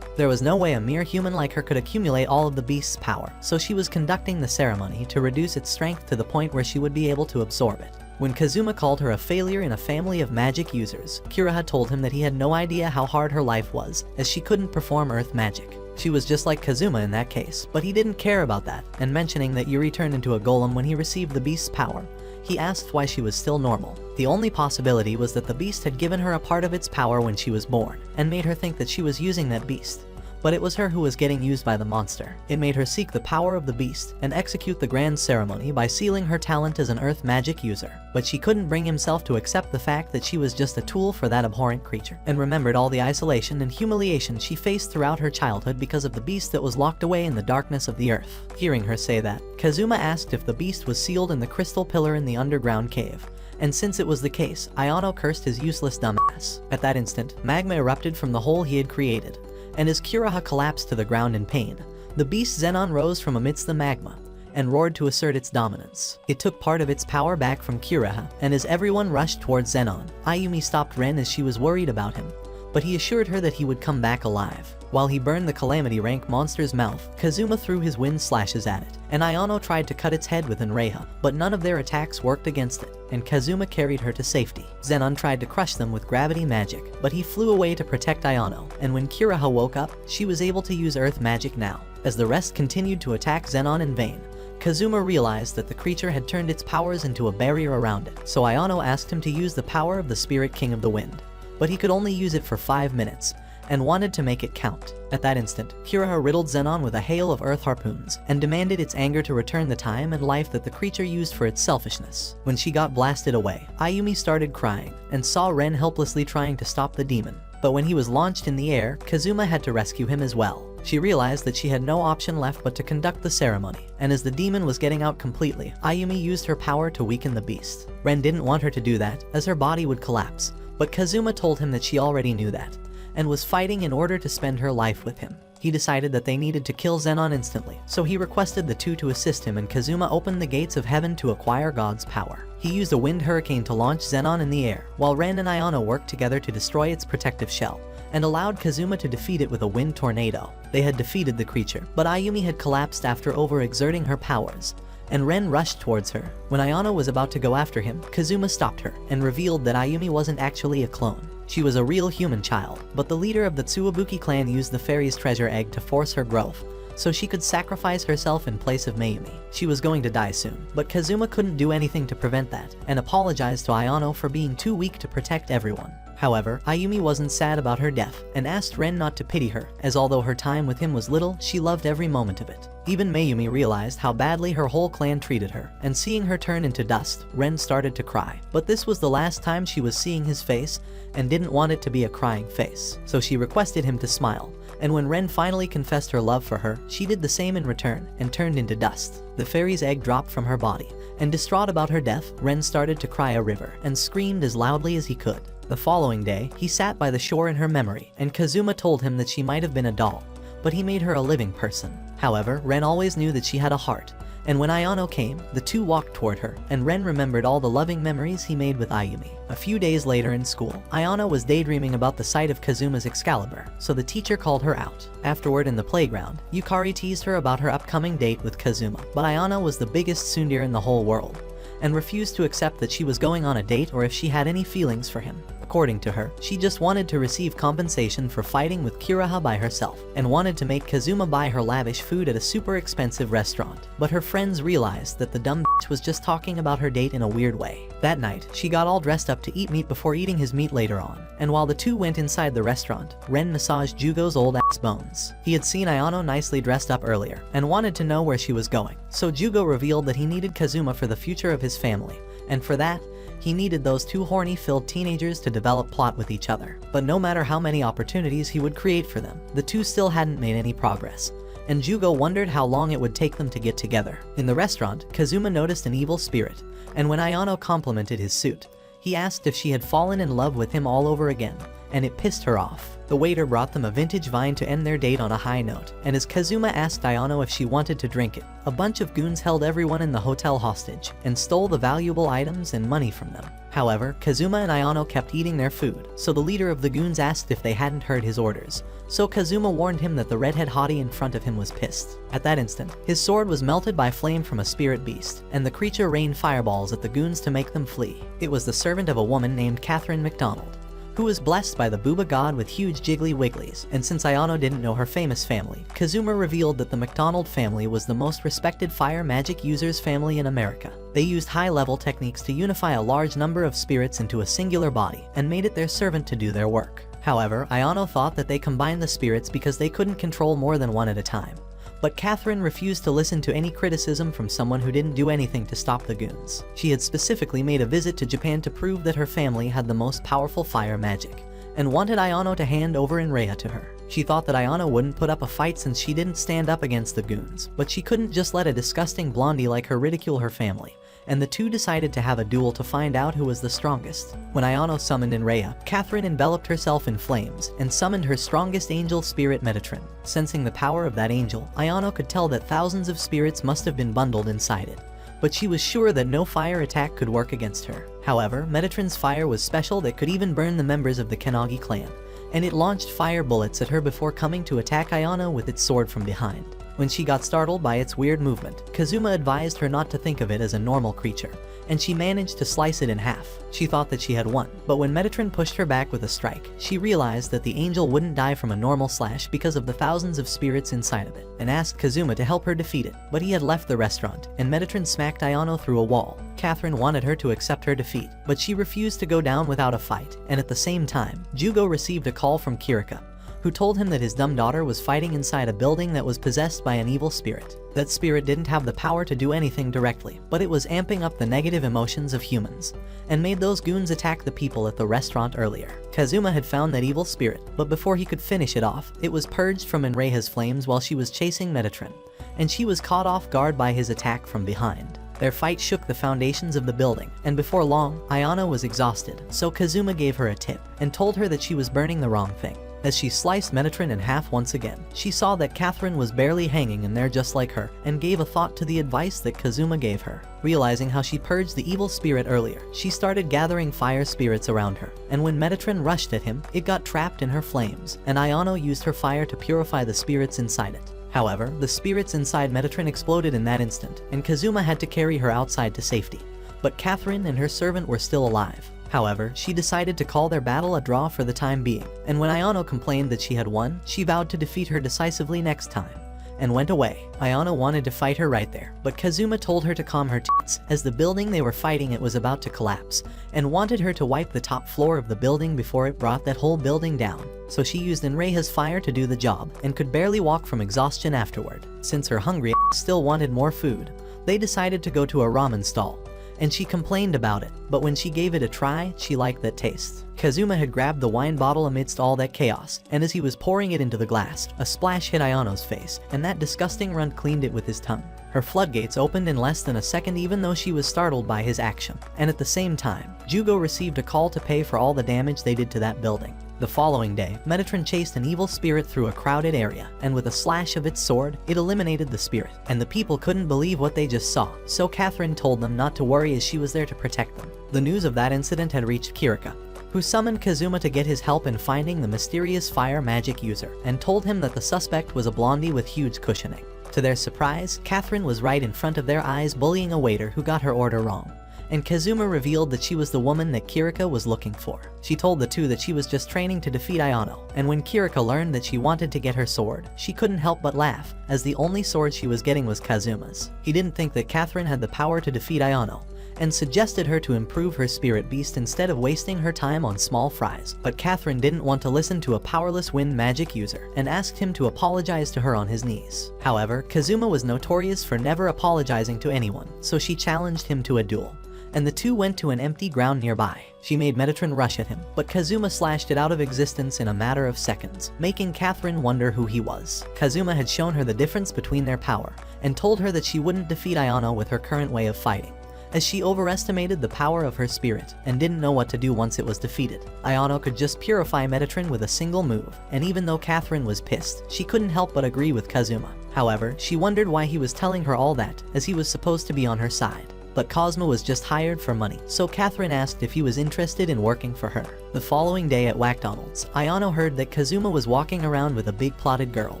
There was no way a mere human like her could accumulate all of the beast's power, so she was conducting the ceremony to reduce its strength to the point where she would be able to absorb it. When Kazuma called her a failure in a family of magic users, Kiraha told him that he had no idea how hard her life was, as she couldn't perform earth magic. She was just like Kazuma in that case, but he didn't care about that, and mentioning that Yuri turned into a golem when he received the beast's power, he asked why she was still normal. The only possibility was that the beast had given her a part of its power when she was born, and made her think that she was using that beast. But it was her who was getting used by the monster. It made her seek the power of the beast, and execute the grand ceremony by sealing her talent as an earth magic user. But she couldn't bring himself to accept the fact that she was just a tool for that abhorrent creature, and remembered all the isolation and humiliation she faced throughout her childhood because of the beast that was locked away in the darkness of the earth. Hearing her say that, Kazuma asked if the beast was sealed in the crystal pillar in the underground cave, and since it was the case, Ayano cursed his useless dumbass. At that instant, magma erupted from the hole he had created, and as Kiraha collapsed to the ground in pain, the beast Zenon rose from amidst the magma, and roared to assert its dominance. It took part of its power back from Kiraha, and as everyone rushed towards Zenon, Ayumi stopped Ren as she was worried about him, but he assured her that he would come back alive. While he burned the Calamity rank monster's mouth, Kazuma threw his wind slashes at it, and Ayano tried to cut its head with Enreiha, but none of their attacks worked against it, and Kazuma carried her to safety. Zenon tried to crush them with gravity magic, but he flew away to protect Ayano, and when Kiraha woke up, she was able to use earth magic now. As the rest continued to attack Zenon in vain, Kazuma realized that the creature had turned its powers into a barrier around it, so Ayano asked him to use the power of the Spirit King of the Wind. But he could only use it for 5 minutes, and wanted to make it count. At that instant, Kiraha riddled Zenon with a hail of earth harpoons, and demanded its anger to return the time and life that the creature used for its selfishness. When she got blasted away, Ayumi started crying, and saw Ren helplessly trying to stop the demon. But when he was launched in the air, Kazuma had to rescue him as well. She realized that she had no option left but to conduct the ceremony, and as the demon was getting out completely, Ayumi used her power to weaken the beast. Ren didn't want her to do that, as her body would collapse, but Kazuma told him that she already knew that, and was fighting in order to spend her life with him. He decided that they needed to kill Zenon instantly, so he requested the two to assist him, and Kazuma opened the gates of heaven to acquire God's power. He used a wind hurricane to launch Zenon in the air, while Ren and Ayano worked together to destroy its protective shell, and allowed Kazuma to defeat it with a wind tornado. They had defeated the creature, but Ayumi had collapsed after overexerting her powers, and Ren rushed towards her. When Ayano was about to go after him, Kazuma stopped her, and revealed that Ayumi wasn't actually a clone. She was a real human child, but the leader of the Tsuwabuki clan used the fairy's treasure egg to force her growth, so she could sacrifice herself in place of Mayumi. She was going to die soon, but Kazuma couldn't do anything to prevent that, and apologized to Ayano for being too weak to protect everyone. However, Ayumi wasn't sad about her death, and asked Ren not to pity her, as although her time with him was little, she loved every moment of it. Even Mayumi realized how badly her whole clan treated her, and seeing her turn into dust, Ren started to cry. But this was the last time she was seeing his face, and didn't want it to be a crying face, so she requested him to smile. And when Ren finally confessed her love for her, she did the same in return, and turned into dust. The fairy's egg dropped from her body, and distraught about her death, Ren started to cry a river, and screamed as loudly as he could. The following day, he sat by the shore in her memory, and Kazuma told him that she might have been a doll, but he made her a living person. However, Ren always knew that she had a heart, and when Ayano came, the two walked toward her, and Ren remembered all the loving memories he made with Ayumi. A few days later in school, Ayano was daydreaming about the sight of Kazuma's Excalibur, so the teacher called her out. Afterward in the playground, Yukari teased her about her upcoming date with Kazuma, but Ayano was the biggest tsundere in the whole world, and refused to accept that she was going on a date or if she had any feelings for him. According to her, she just wanted to receive compensation for fighting with Kiraha by herself, and wanted to make Kazuma buy her lavish food at a super expensive restaurant. But her friends realized that the dumb bitch was just talking about her date in a weird way. That night, she got all dressed up to eat meat before eating his meat later on, and while the two went inside the restaurant, Ren massaged Jugo's old ass bones. He had seen Ayano nicely dressed up earlier, and wanted to know where she was going, so Jugo revealed that he needed Kazuma for the future of his family, and for that, he needed those two horny-filled teenagers to develop plot with each other. But no matter how many opportunities he would create for them, the two still hadn't made any progress, and Jugo wondered how long it would take them to get together. In the restaurant, Kazuma noticed an evil spirit, and when Ayano complimented his suit, he asked if she had fallen in love with him all over again, and it pissed her off. The waiter brought them a vintage vine to end their date on a high note, and as Kazuma asked Ayano if she wanted to drink it, a bunch of goons held everyone in the hotel hostage, and stole the valuable items and money from them. However, Kazuma and Ayano kept eating their food, so the leader of the goons asked if they hadn't heard his orders, so Kazuma warned him that the redhead hottie in front of him was pissed. At that instant, his sword was melted by flame from a spirit beast, and the creature rained fireballs at the goons to make them flee. It was the servant of a woman named Catherine McDonald, who was blessed by the Booba god with huge jiggly wigglies, and since Ayano didn't know her famous family, Kazuma revealed that the McDonald family was the most respected fire magic users family in America. They used high-level techniques to unify a large number of spirits into a singular body, and made it their servant to do their work. However, Ayano thought that they combined the spirits because they couldn't control more than one at a time. But Catherine refused to listen to any criticism from someone who didn't do anything to stop the goons. She had specifically made a visit to Japan to prove that her family had the most powerful fire magic, and wanted Ayano to hand over Inreya to her. She thought that Ayano wouldn't put up a fight since she didn't stand up against the goons, but she couldn't just let a disgusting blondie like her ridicule her family, and the two decided to have a duel to find out who was the strongest. When Ayano summoned Inreya, Catherine enveloped herself in flames, and summoned her strongest angel spirit Metatron. Sensing the power of that angel, Ayano could tell that thousands of spirits must have been bundled inside it, but she was sure that no fire attack could work against her. However, Metatron's fire was special that could even burn the members of the Kenagi clan, and it launched fire bullets at her before coming to attack Ayano with its sword from behind. When she got startled by its weird movement, Kazuma advised her not to think of it as a normal creature, and she managed to slice it in half. She thought that she had won, but when Metatron pushed her back with a strike, she realized that the angel wouldn't die from a normal slash because of the thousands of spirits inside of it, and asked Kazuma to help her defeat it. But he had left the restaurant, and Metatron smacked Ayano through a wall. Catherine wanted her to accept her defeat, but she refused to go down without a fight, and at the same time, Jugo received a call from Kirika, who told him that his dumb daughter was fighting inside a building that was possessed by an evil spirit. That spirit didn't have the power to do anything directly, but it was amping up the negative emotions of humans, and made those goons attack the people at the restaurant earlier. Kazuma had found that evil spirit, but before he could finish it off, it was purged from Enreiha's flames while she was chasing Metatron, and she was caught off guard by his attack from behind. Their fight shook the foundations of the building, and before long, Ayano was exhausted, so Kazuma gave her a tip, and told her that she was burning the wrong thing. As she sliced Metatron in half once again, she saw that Catherine was barely hanging in there just like her, and gave a thought to the advice that Kazuma gave her. Realizing how she purged the evil spirit earlier, she started gathering fire spirits around her, and when Metatron rushed at him, it got trapped in her flames, and Ayano used her fire to purify the spirits inside it. However, the spirits inside Metatron exploded in that instant, and Kazuma had to carry her outside to safety. But Catherine and her servant were still alive. However, she decided to call their battle a draw for the time being, and when Ayano complained that she had won, she vowed to defeat her decisively next time, and went away. Ayano wanted to fight her right there, but Kazuma told her to calm her tits, as the building they were fighting it was about to collapse, and wanted her to wipe the top floor of the building before it brought that whole building down. So she used Enreiha's fire to do the job, and could barely walk from exhaustion afterward. Since her hungry still wanted more food, they decided to go to a ramen stall, and she complained about it, but when she gave it a try, she liked that taste. Kazuma had grabbed the wine bottle amidst all that chaos, and as he was pouring it into the glass, a splash hit Ayano's face, and that disgusting runt cleaned it with his tongue. Her floodgates opened in less than a second even though she was startled by his action, and at the same time, Jugo received a call to pay for all the damage they did to that building. The following day, Metatron chased an evil spirit through a crowded area, and with a slash of its sword, it eliminated the spirit, and the people couldn't believe what they just saw, so Catherine told them not to worry as she was there to protect them. The news of that incident had reached Kirika, who summoned Kazuma to get his help in finding the mysterious fire magic user, and told him that the suspect was a blondie with huge cushioning. To their surprise, Catherine was right in front of their eyes bullying a waiter who got her order wrong, and Kazuma revealed that she was the woman that Kirika was looking for. She told the two that she was just training to defeat Ayano, and when Kirika learned that she wanted to get her sword, she couldn't help but laugh, as the only sword she was getting was Kazuma's. He didn't think that Catherine had the power to defeat Ayano, and suggested her to improve her spirit beast instead of wasting her time on small fries. But Catherine didn't want to listen to a powerless wind magic user, and asked him to apologize to her on his knees. However, Kazuma was notorious for never apologizing to anyone, so she challenged him to a duel, and the two went to an empty ground nearby. She made Metatron rush at him, but Kazuma slashed it out of existence in a matter of seconds, making Catherine wonder who he was. Kazuma had shown her the difference between their power, and told her that she wouldn't defeat Ayano with her current way of fighting, as she overestimated the power of her spirit, and didn't know what to do once it was defeated. Ayano could just purify Metatron with a single move, and even though Catherine was pissed, she couldn't help but agree with Kazuma. However, she wondered why he was telling her all that, as he was supposed to be on her side. But Cosmo was just hired for money, so Catherine asked if he was interested in working for her. The following day at McDonald's, Ayano heard that Kazuma was walking around with a big plotted girl,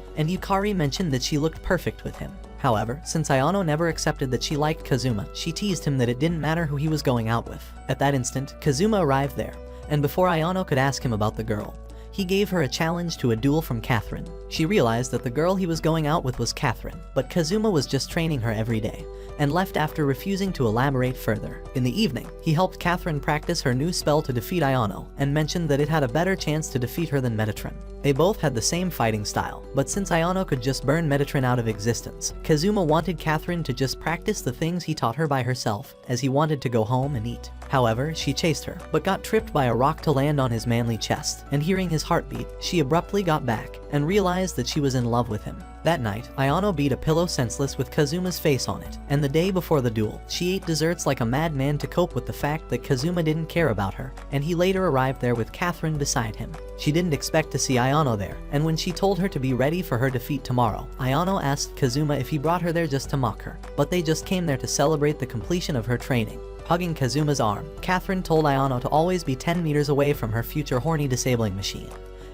and Yukari mentioned that she looked perfect with him. However, since Ayano never accepted that she liked Kazuma, she teased him that it didn't matter who he was going out with. At that instant, Kazuma arrived there, and before Ayano could ask him about the girl, he gave her a challenge to a duel from Catherine. She realized that the girl he was going out with was Catherine, but Kazuma was just training her every day, and left after refusing to elaborate further. In the evening, he helped Catherine practice her new spell to defeat Ayano, and mentioned that it had a better chance to defeat her than Metatron. They both had the same fighting style, but since Ayano could just burn Metatron out of existence, Kazuma wanted Catherine to just practice the things he taught her by herself, as he wanted to go home and eat. However, she chased her, but got tripped by a rock to land on his manly chest, and hearing his heartbeat, she abruptly got back, and realized that she was in love with him. That night, Ayano beat a pillow senseless with Kazuma's face on it, and the day before the duel, she ate desserts like a madman to cope with the fact that Kazuma didn't care about her, and he later arrived there with Catherine beside him. She didn't expect to see Ayano there, and when she told her to be ready for her defeat tomorrow, Ayano asked Kazuma if he brought her there just to mock her, but they just came there to celebrate the completion of her training. Hugging Kazuma's arm, Catherine told Ayano to always be 10 meters away from her future horny disabling machine,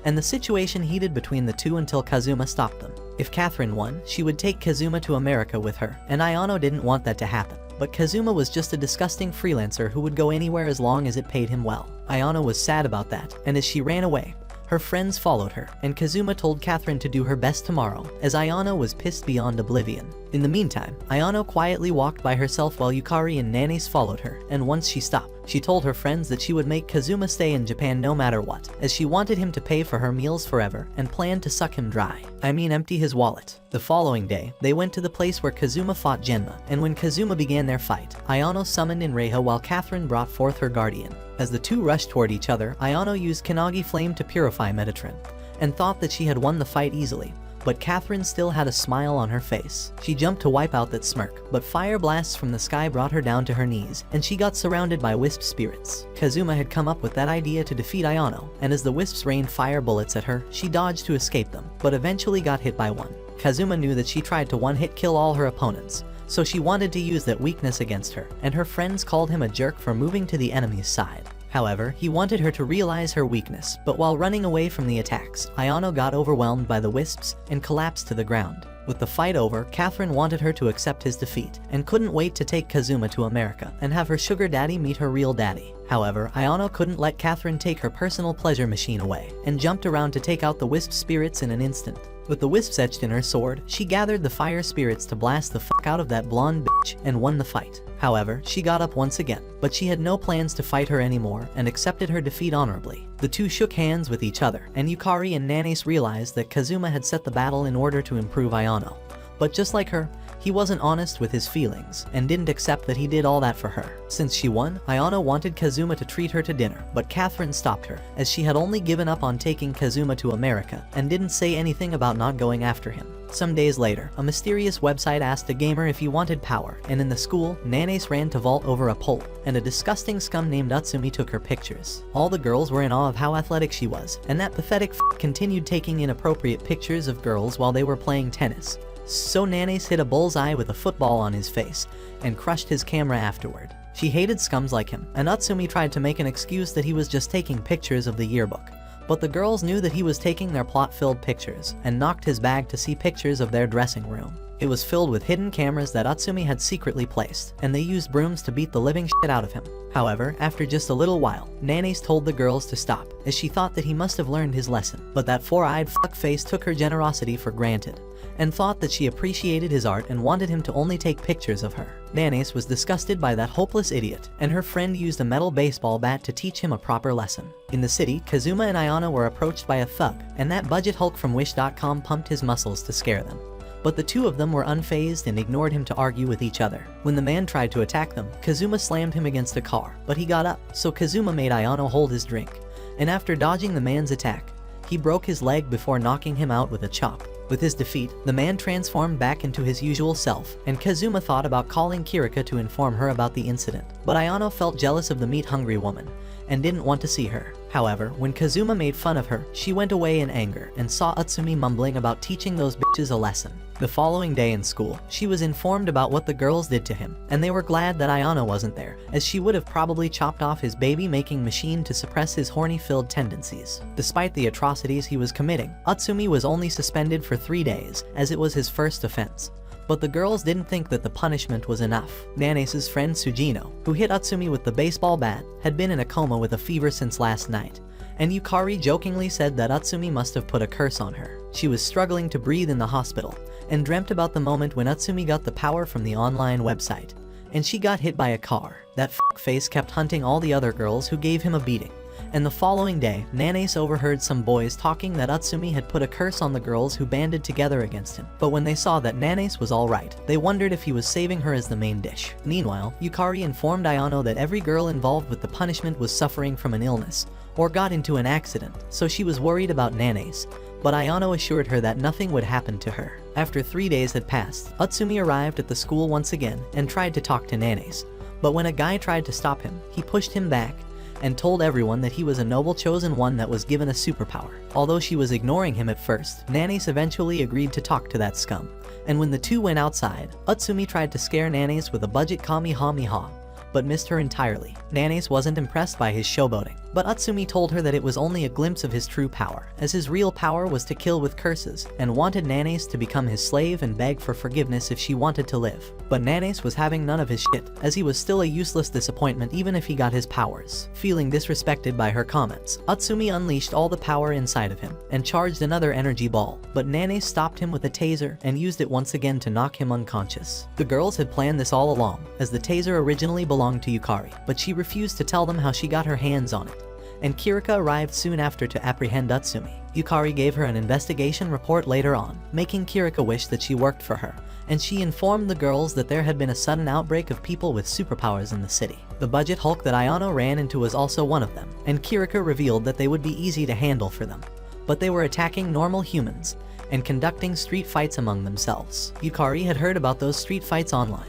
and the situation heated between the two until Kazuma stopped them. If Catherine won, she would take Kazuma to America with her, and Ayano didn't want that to happen. but Kazuma was just a disgusting freelancer who would go anywhere as long as it paid him well. Ayano was sad about that, and as she ran away, her friends followed her, and Kazuma told Catherine to do her best tomorrow, as Ayano was pissed beyond oblivion. In the meantime, Ayano quietly walked by herself while Yukari and Nanes followed her, and once she stopped, she told her friends that she would make Kazuma stay in Japan no matter what, as she wanted him to pay for her meals forever and planned to suck him dry. I mean empty his wallet. The following day, they went to the place where Kazuma fought Genma, and when Kazuma began their fight, Ayano summoned in Reiha while Catherine brought forth her guardian. As the two rushed toward each other, Ayano used Kanagi Flame to purify Metatron, and thought that she had won the fight easily. But Catherine still had a smile on her face. She jumped to wipe out that smirk, but fire blasts from the sky brought her down to her knees, and she got surrounded by wisp spirits. Kazuma had come up with that idea to defeat Ayano, and as the wisps rained fire bullets at her, she dodged to escape them, but eventually got hit by one. Kazuma knew that she tried to one-hit kill all her opponents, so she wanted to use that weakness against her, and her friends called him a jerk for moving to the enemy's side. However, he wanted her to realize her weakness, but while running away from the attacks, Ayano got overwhelmed by the wisps and collapsed to the ground. With the fight over, Catherine wanted her to accept his defeat, and couldn't wait to take Kazuma to America and have her sugar daddy meet her real daddy. However, Ayano couldn't let Catherine take her personal pleasure machine away, and jumped around to take out the wisp spirits in an instant. With the wisps etched in her sword, she gathered the fire spirits to blast the fuck out of that blonde bitch and won the fight. However, she got up once again, but she had no plans to fight her anymore and accepted her defeat honorably. The two shook hands with each other, and Yukari and Nanes realized that Kazuma had set the battle in order to improve Ayano. But just like her, he wasn't honest with his feelings, and didn't accept that he did all that for her. Since she won, Ayano wanted Kazuma to treat her to dinner, but Catherine stopped her, as she had only given up on taking Kazuma to America, and didn't say anything about not going after him. Some days later, a mysterious website asked a gamer if he wanted power, and in the school, Nanes ran to vault over a pole, and a disgusting scum named Utsumi took her pictures. All the girls were in awe of how athletic she was, and that pathetic continued taking inappropriate pictures of girls while they were playing tennis. So Nanes hit a bullseye with a football on his face, and crushed his camera afterward. She hated scums like him, and Utsumi tried to make an excuse that he was just taking pictures of the yearbook. But the girls knew that he was taking their plot-filled pictures, and knocked his bag to see pictures of their dressing room. It was filled with hidden cameras that Utsumi had secretly placed, and they used brooms to beat the living shit out of him. However, after just a little while, Nanes told the girls to stop, as she thought that he must have learned his lesson. But that four-eyed fuckface took her generosity for granted, and thought that she appreciated his art and wanted him to only take pictures of her. Nanes was disgusted by that hopeless idiot, and her friend used a metal baseball bat to teach him a proper lesson. In the city, Kazuma and Ayano were approached by a thug, and that budget Hulk from Wish.com pumped his muscles to scare them. But the two of them were unfazed and ignored him to argue with each other. When the man tried to attack them, Kazuma slammed him against a car, but he got up, so Kazuma made Ayano hold his drink, and after dodging the man's attack, he broke his leg before knocking him out with a chop. With his defeat, the man transformed back into his usual self, and Kazuma thought about calling Kirika to inform her about the incident. But Ayano felt jealous of the meat-hungry woman, and didn't want to see her. However, when Kazuma made fun of her, she went away in anger, and saw Utsumi mumbling about teaching those bitches a lesson. The following day in school, she was informed about what the girls did to him, and they were glad that Ayano wasn't there, as she would have probably chopped off his baby-making machine to suppress his horny-filled tendencies. Despite the atrocities he was committing, Utsumi was only suspended for 3 days, as it was his first offense. But the girls didn't think that the punishment was enough. Nanes' friend Sujino, who hit Utsumi with the baseball bat, had been in a coma with a fever since last night, and Yukari jokingly said that Utsumi must have put a curse on her. She was struggling to breathe in the hospital, and dreamt about the moment when Utsumi got the power from the online website, and she got hit by a car. That fuckface kept hunting all the other girls who gave him a beating. And the following day, Nanes overheard some boys talking that Utsumi had put a curse on the girls who banded together against him. But when they saw that Nanes was alright, they wondered if he was saving her as the main dish. Meanwhile, Yukari informed Ayano that every girl involved with the punishment was suffering from an illness, or got into an accident, so she was worried about Nanes. But Ayano assured her that nothing would happen to her. After 3 days had passed, Utsumi arrived at the school once again and tried to talk to Nanes. But when a guy tried to stop him, he pushed him back, and told everyone that he was a noble chosen one that was given a superpower. Although she was ignoring him at first, Nanes eventually agreed to talk to that scum. And when the two went outside, Utsumi tried to scare Nanes with a budget Kamehameha, but missed her entirely. Nanes wasn't impressed by his showboating, but Utsumi told her that it was only a glimpse of his true power, as his real power was to kill with curses, and wanted Nanes to become his slave and beg for forgiveness if she wanted to live. But Nanes was having none of his shit, as he was still a useless disappointment even if he got his powers. Feeling disrespected by her comments, Utsumi unleashed all the power inside of him, and charged another energy ball, but Nanes stopped him with a taser and used it once again to knock him unconscious. The girls had planned this all along, as the taser originally belonged to Yukari, but she refused to tell them how she got her hands on it, and Kirika arrived soon after to apprehend Utsumi. Yukari gave her an investigation report later on, making Kirika wish that she worked for her, and she informed the girls that there had been a sudden outbreak of people with superpowers in the city. The budget Hulk that Ayano ran into was also one of them, and Kirika revealed that they would be easy to handle for them, but they were attacking normal humans and conducting street fights among themselves. Yukari had heard about those street fights online,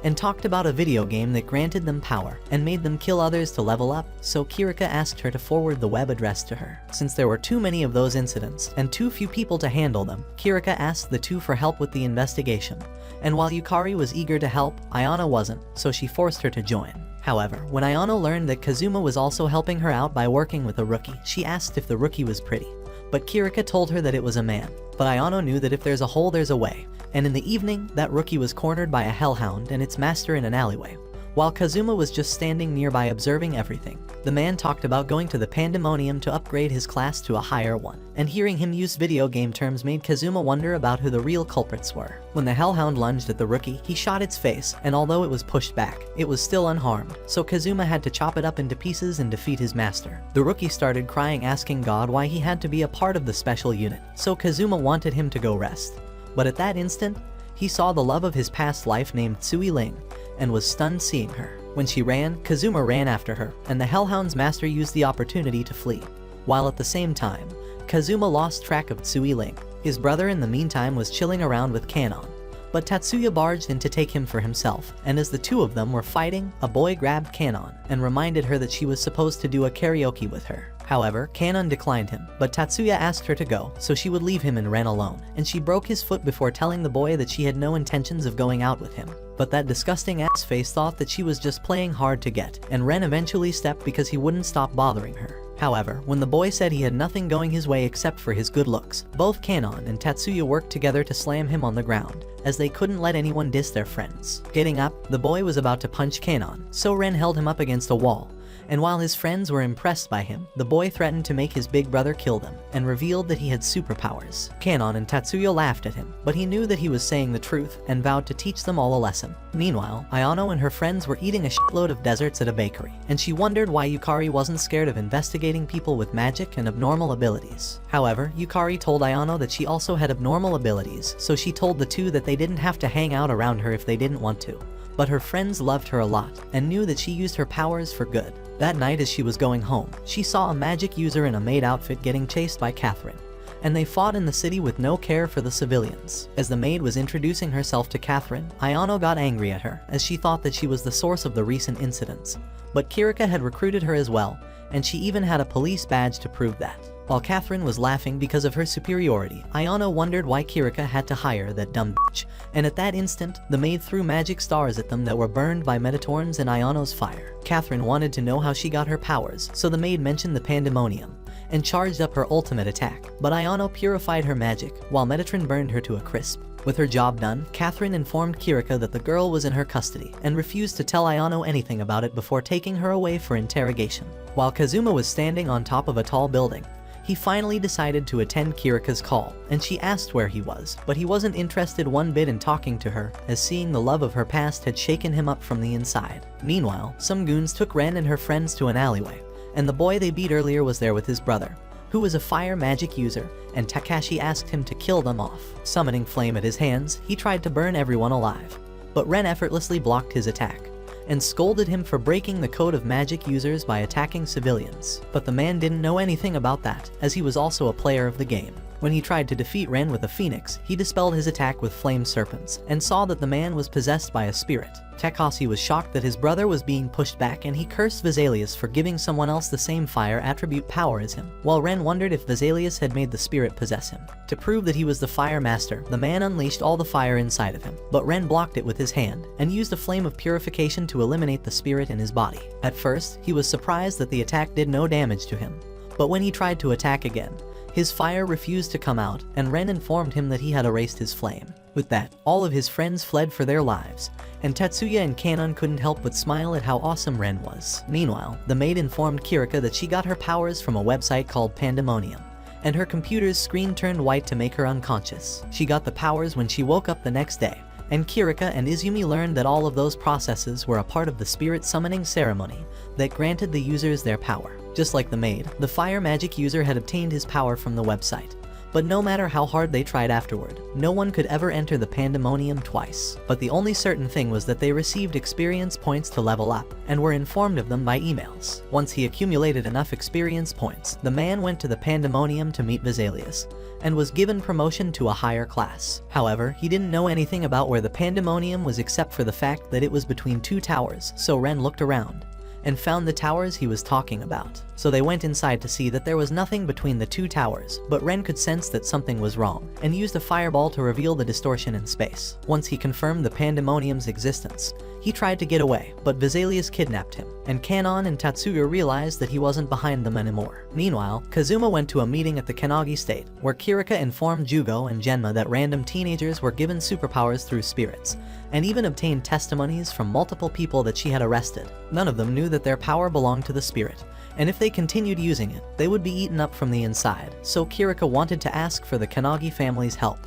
and talked about a video game that granted them power and made them kill others to level up, so Kirika asked her to forward the web address to her. Since there were too many of those incidents and too few people to handle them, Kirika asked the two for help with the investigation, and while Yukari was eager to help, Ayano wasn't, so she forced her to join. However, when Ayano learned that Kazuma was also helping her out by working with a rookie, she asked if the rookie was pretty, but Kirika told her that it was a man. But Ayano knew that if there's a hole there's a way, and in the evening, that rookie was cornered by a hellhound and its master in an alleyway, while Kazuma was just standing nearby observing everything. The man talked about going to the pandemonium to upgrade his class to a higher one, and hearing him use video game terms made Kazuma wonder about who the real culprits were. When the hellhound lunged at the rookie, he shot its face, and although it was pushed back, it was still unharmed, so Kazuma had to chop it up into pieces and defeat his master. The rookie started crying, asking God why he had to be a part of the special unit, so Kazuma wanted him to go rest. But at that instant, he saw the love of his past life named Tsui Ling, and was stunned seeing her. When she ran, Kazuma ran after her, and the Hellhound's master used the opportunity to flee. While at the same time, Kazuma lost track of Tsui Ling. His brother in the meantime was chilling around with Kanon, but Tatsuya barged in to take him for himself, and as the two of them were fighting, a boy grabbed Kanon and reminded her that she was supposed to do a karaoke with her. However, Kanon declined him, but Tatsuya asked her to go, so she would leave him and ran alone, and she broke his foot before telling the boy that she had no intentions of going out with him. But that disgusting ass face thought that she was just playing hard to get, and Ren eventually stepped because he wouldn't stop bothering her. However, when the boy said he had nothing going his way except for his good looks, both Kanon and Tatsuya worked together to slam him on the ground, as they couldn't let anyone diss their friends. Getting up, the boy was about to punch Kanon, so Ren held him up against a wall, and while his friends were impressed by him, the boy threatened to make his big brother kill them, and revealed that he had superpowers. Kanon and Tatsuya laughed at him, but he knew that he was saying the truth, and vowed to teach them all a lesson. Meanwhile, Ayano and her friends were eating a shitload of desserts at a bakery, and she wondered why Yukari wasn't scared of investigating people with magic and abnormal abilities. However, Yukari told Ayano that she also had abnormal abilities, so she told the two that they didn't have to hang out around her if they didn't want to. But her friends loved her a lot, and knew that she used her powers for good. That night as she was going home, she saw a magic user in a maid outfit getting chased by Catherine, and they fought in the city with no care for the civilians. As the maid was introducing herself to Catherine, Ayano got angry at her, as she thought that she was the source of the recent incidents. But Kirika had recruited her as well, and she even had a police badge to prove that. While Catherine was laughing because of her superiority, Ayano wondered why Kirika had to hire that dumb bitch, and at that instant, the maid threw magic stars at them that were burned by Metatorn's and Ayano's fire. Catherine wanted to know how she got her powers, so the maid mentioned the pandemonium, and charged up her ultimate attack, but Ayano purified her magic, while Metatron burned her to a crisp. With her job done, Catherine informed Kirika that the girl was in her custody, and refused to tell Ayano anything about it before taking her away for interrogation. While Kazuma was standing on top of a tall building, he finally decided to attend Kirika's call, and she asked where he was, but he wasn't interested one bit in talking to her, as seeing the love of her past had shaken him up from the inside. Meanwhile, some goons took Ren and her friends to an alleyway, and the boy they beat earlier was there with his brother, who was a fire magic user, and Takashi asked him to kill them off. Summoning flame at his hands, he tried to burn everyone alive, but Ren effortlessly blocked his attack, and scolded him for breaking the code of magic users by attacking civilians. But the man didn't know anything about that, as he was also a player of the game. When he tried to defeat Ren with a phoenix, he dispelled his attack with flame serpents, and saw that the man was possessed by a spirit. Takashi was shocked that his brother was being pushed back, and he cursed Vesalius for giving someone else the same fire attribute power as him, while Ren wondered if Vesalius had made the spirit possess him. To prove that he was the fire master, the man unleashed all the fire inside of him, but Ren blocked it with his hand, and used a flame of purification to eliminate the spirit in his body. At first, he was surprised that the attack did no damage to him, but when he tried to attack again, his fire refused to come out, and Ren informed him that he had erased his flame. With that, all of his friends fled for their lives, and Tetsuya and Kanon couldn't help but smile at how awesome Ren was. Meanwhile, the maid informed Kirika that she got her powers from a website called Pandemonium, and her computer's screen turned white to make her unconscious. She got the powers when she woke up the next day, and Kirika and Izumi learned that all of those processes were a part of the spirit summoning ceremony that granted the users their power. Just like the maid, the fire magic user had obtained his power from the website. But no matter how hard they tried afterward, no one could ever enter the Pandemonium twice. But the only certain thing was that they received experience points to level up, and were informed of them by emails. Once he accumulated enough experience points, the man went to the Pandemonium to meet Vesalius, and was given promotion to a higher class. However, he didn't know anything about where the Pandemonium was except for the fact that it was between two towers, so Ren looked around and found the towers he was talking about. So they went inside to see that there was nothing between the two towers, but Ren could sense that something was wrong, and used a fireball to reveal the distortion in space. Once he confirmed the Pandemonium's existence, he tried to get away, but Vesalius kidnapped him, and Kanon and Tatsuya realized that he wasn't behind them anymore. Meanwhile, Kazuma went to a meeting at the Kanagi State, where Kirika informed Jugo and Genma that random teenagers were given superpowers through spirits, and even obtained testimonies from multiple people that she had arrested. None of them knew that their power belonged to the spirit, and if they continued using it, they would be eaten up from the inside. So Kirika wanted to ask for the Kanagi family's help,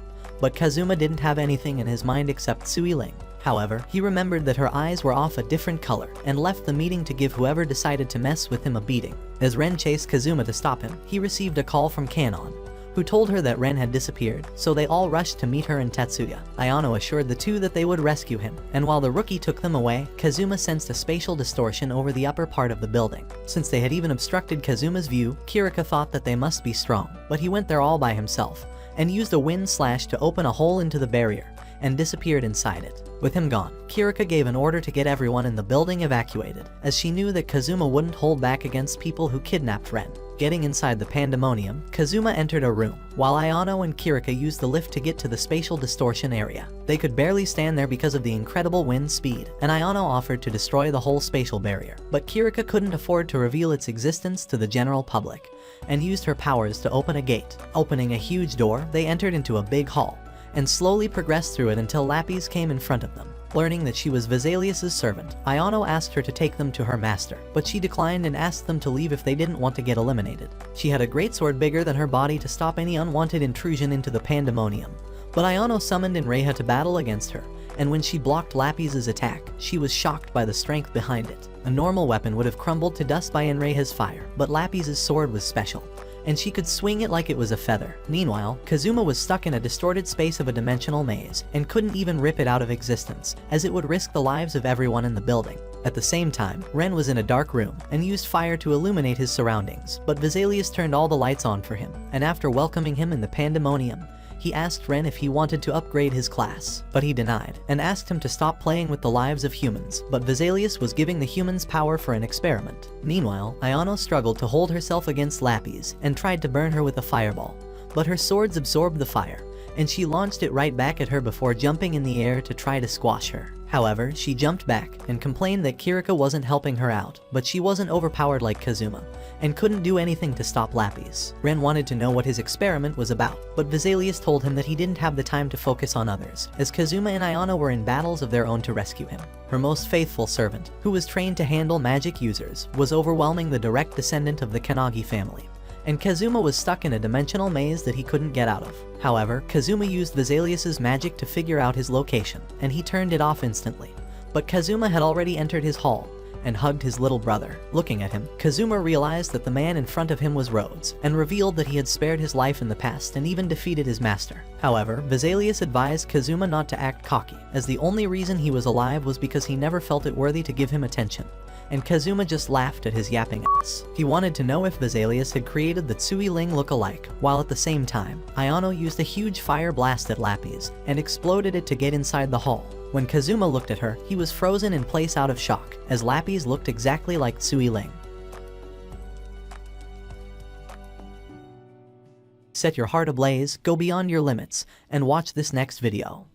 but Kazuma didn't have anything in his mind except Sui Ling. However, he remembered that her eyes were off a different color, and left the meeting to give whoever decided to mess with him a beating. As Ren chased Kazuma to stop him, he received a call from Kanon, who told her that Ren had disappeared, so they all rushed to meet her and Tetsuya. Ayano assured the two that they would rescue him, and while the rookie took them away, Kazuma sensed a spatial distortion over the upper part of the building. Since they had even obstructed Kazuma's view, Kirika thought that they must be strong, but he went there all by himself, and used a wind slash to open a hole into the barrier, and disappeared inside it. With him gone, Kirika gave an order to get everyone in the building evacuated, as she knew that Kazuma wouldn't hold back against people who kidnapped Ren. Getting inside the Pandemonium, Kazuma entered a room, while Ayano and Kirika used the lift to get to the spatial distortion area. They could barely stand there because of the incredible wind speed, and Ayano offered to destroy the whole spatial barrier. But Kirika couldn't afford to reveal its existence to the general public, and used her powers to open a gate. Opening a huge door, they entered into a big hall, and slowly progressed through it until Lapis came in front of them. Learning that she was Vesalius' servant, Ayano asked her to take them to her master, but she declined and asked them to leave if they didn't want to get eliminated. She had a great sword bigger than her body to stop any unwanted intrusion into the Pandemonium, but Ayano summoned Enreja to battle against her, and when she blocked Lapis' attack, she was shocked by the strength behind it. A normal weapon would have crumbled to dust by Enreja's fire, but Lapis' sword was special, and she could swing it like it was a feather. Meanwhile, Kazuma was stuck in a distorted space of a dimensional maze, and couldn't even rip it out of existence, as it would risk the lives of everyone in the building. At the same time, Ren was in a dark room, and used fire to illuminate his surroundings, but Vesalius turned all the lights on for him, and after welcoming him in the Pandemonium, he asked Ren if he wanted to upgrade his class, but he denied, and asked him to stop playing with the lives of humans, but Vesalius was giving the humans power for an experiment. Meanwhile, Ayano struggled to hold herself against Lapis, and tried to burn her with a fireball, but her swords absorbed the fire, and she launched it right back at her before jumping in the air to try to squash her. However, she jumped back, and complained that Kirika wasn't helping her out, but she wasn't overpowered like Kazuma, and couldn't do anything to stop Lapis. Ren wanted to know what his experiment was about, but Vesalius told him that he didn't have the time to focus on others, as Kazuma and Ayano were in battles of their own to rescue him. Her most faithful servant, who was trained to handle magic users, was overwhelming the direct descendant of the Kanagi family, and Kazuma was stuck in a dimensional maze that he couldn't get out of. However, Kazuma used Vesalius' magic to figure out his location, and he turned it off instantly. But Kazuma had already entered his hall, and hugged his little brother. Looking at him, Kazuma realized that the man in front of him was Rhodes, and revealed that he had spared his life in the past and even defeated his master. However, Vesalius advised Kazuma not to act cocky, as the only reason he was alive was because he never felt it worthy to give him attention, and Kazuma just laughed at his yapping ass. He wanted to know if Vesalius had created the Tsui Ling look-alike, while at the same time, Ayano used a huge fire blast at Lapis, and exploded it to get inside the hall. When Kazuma looked at her, he was frozen in place out of shock, as Lapis looked exactly like Tsui Ling. Set your heart ablaze, go beyond your limits, and watch this next video.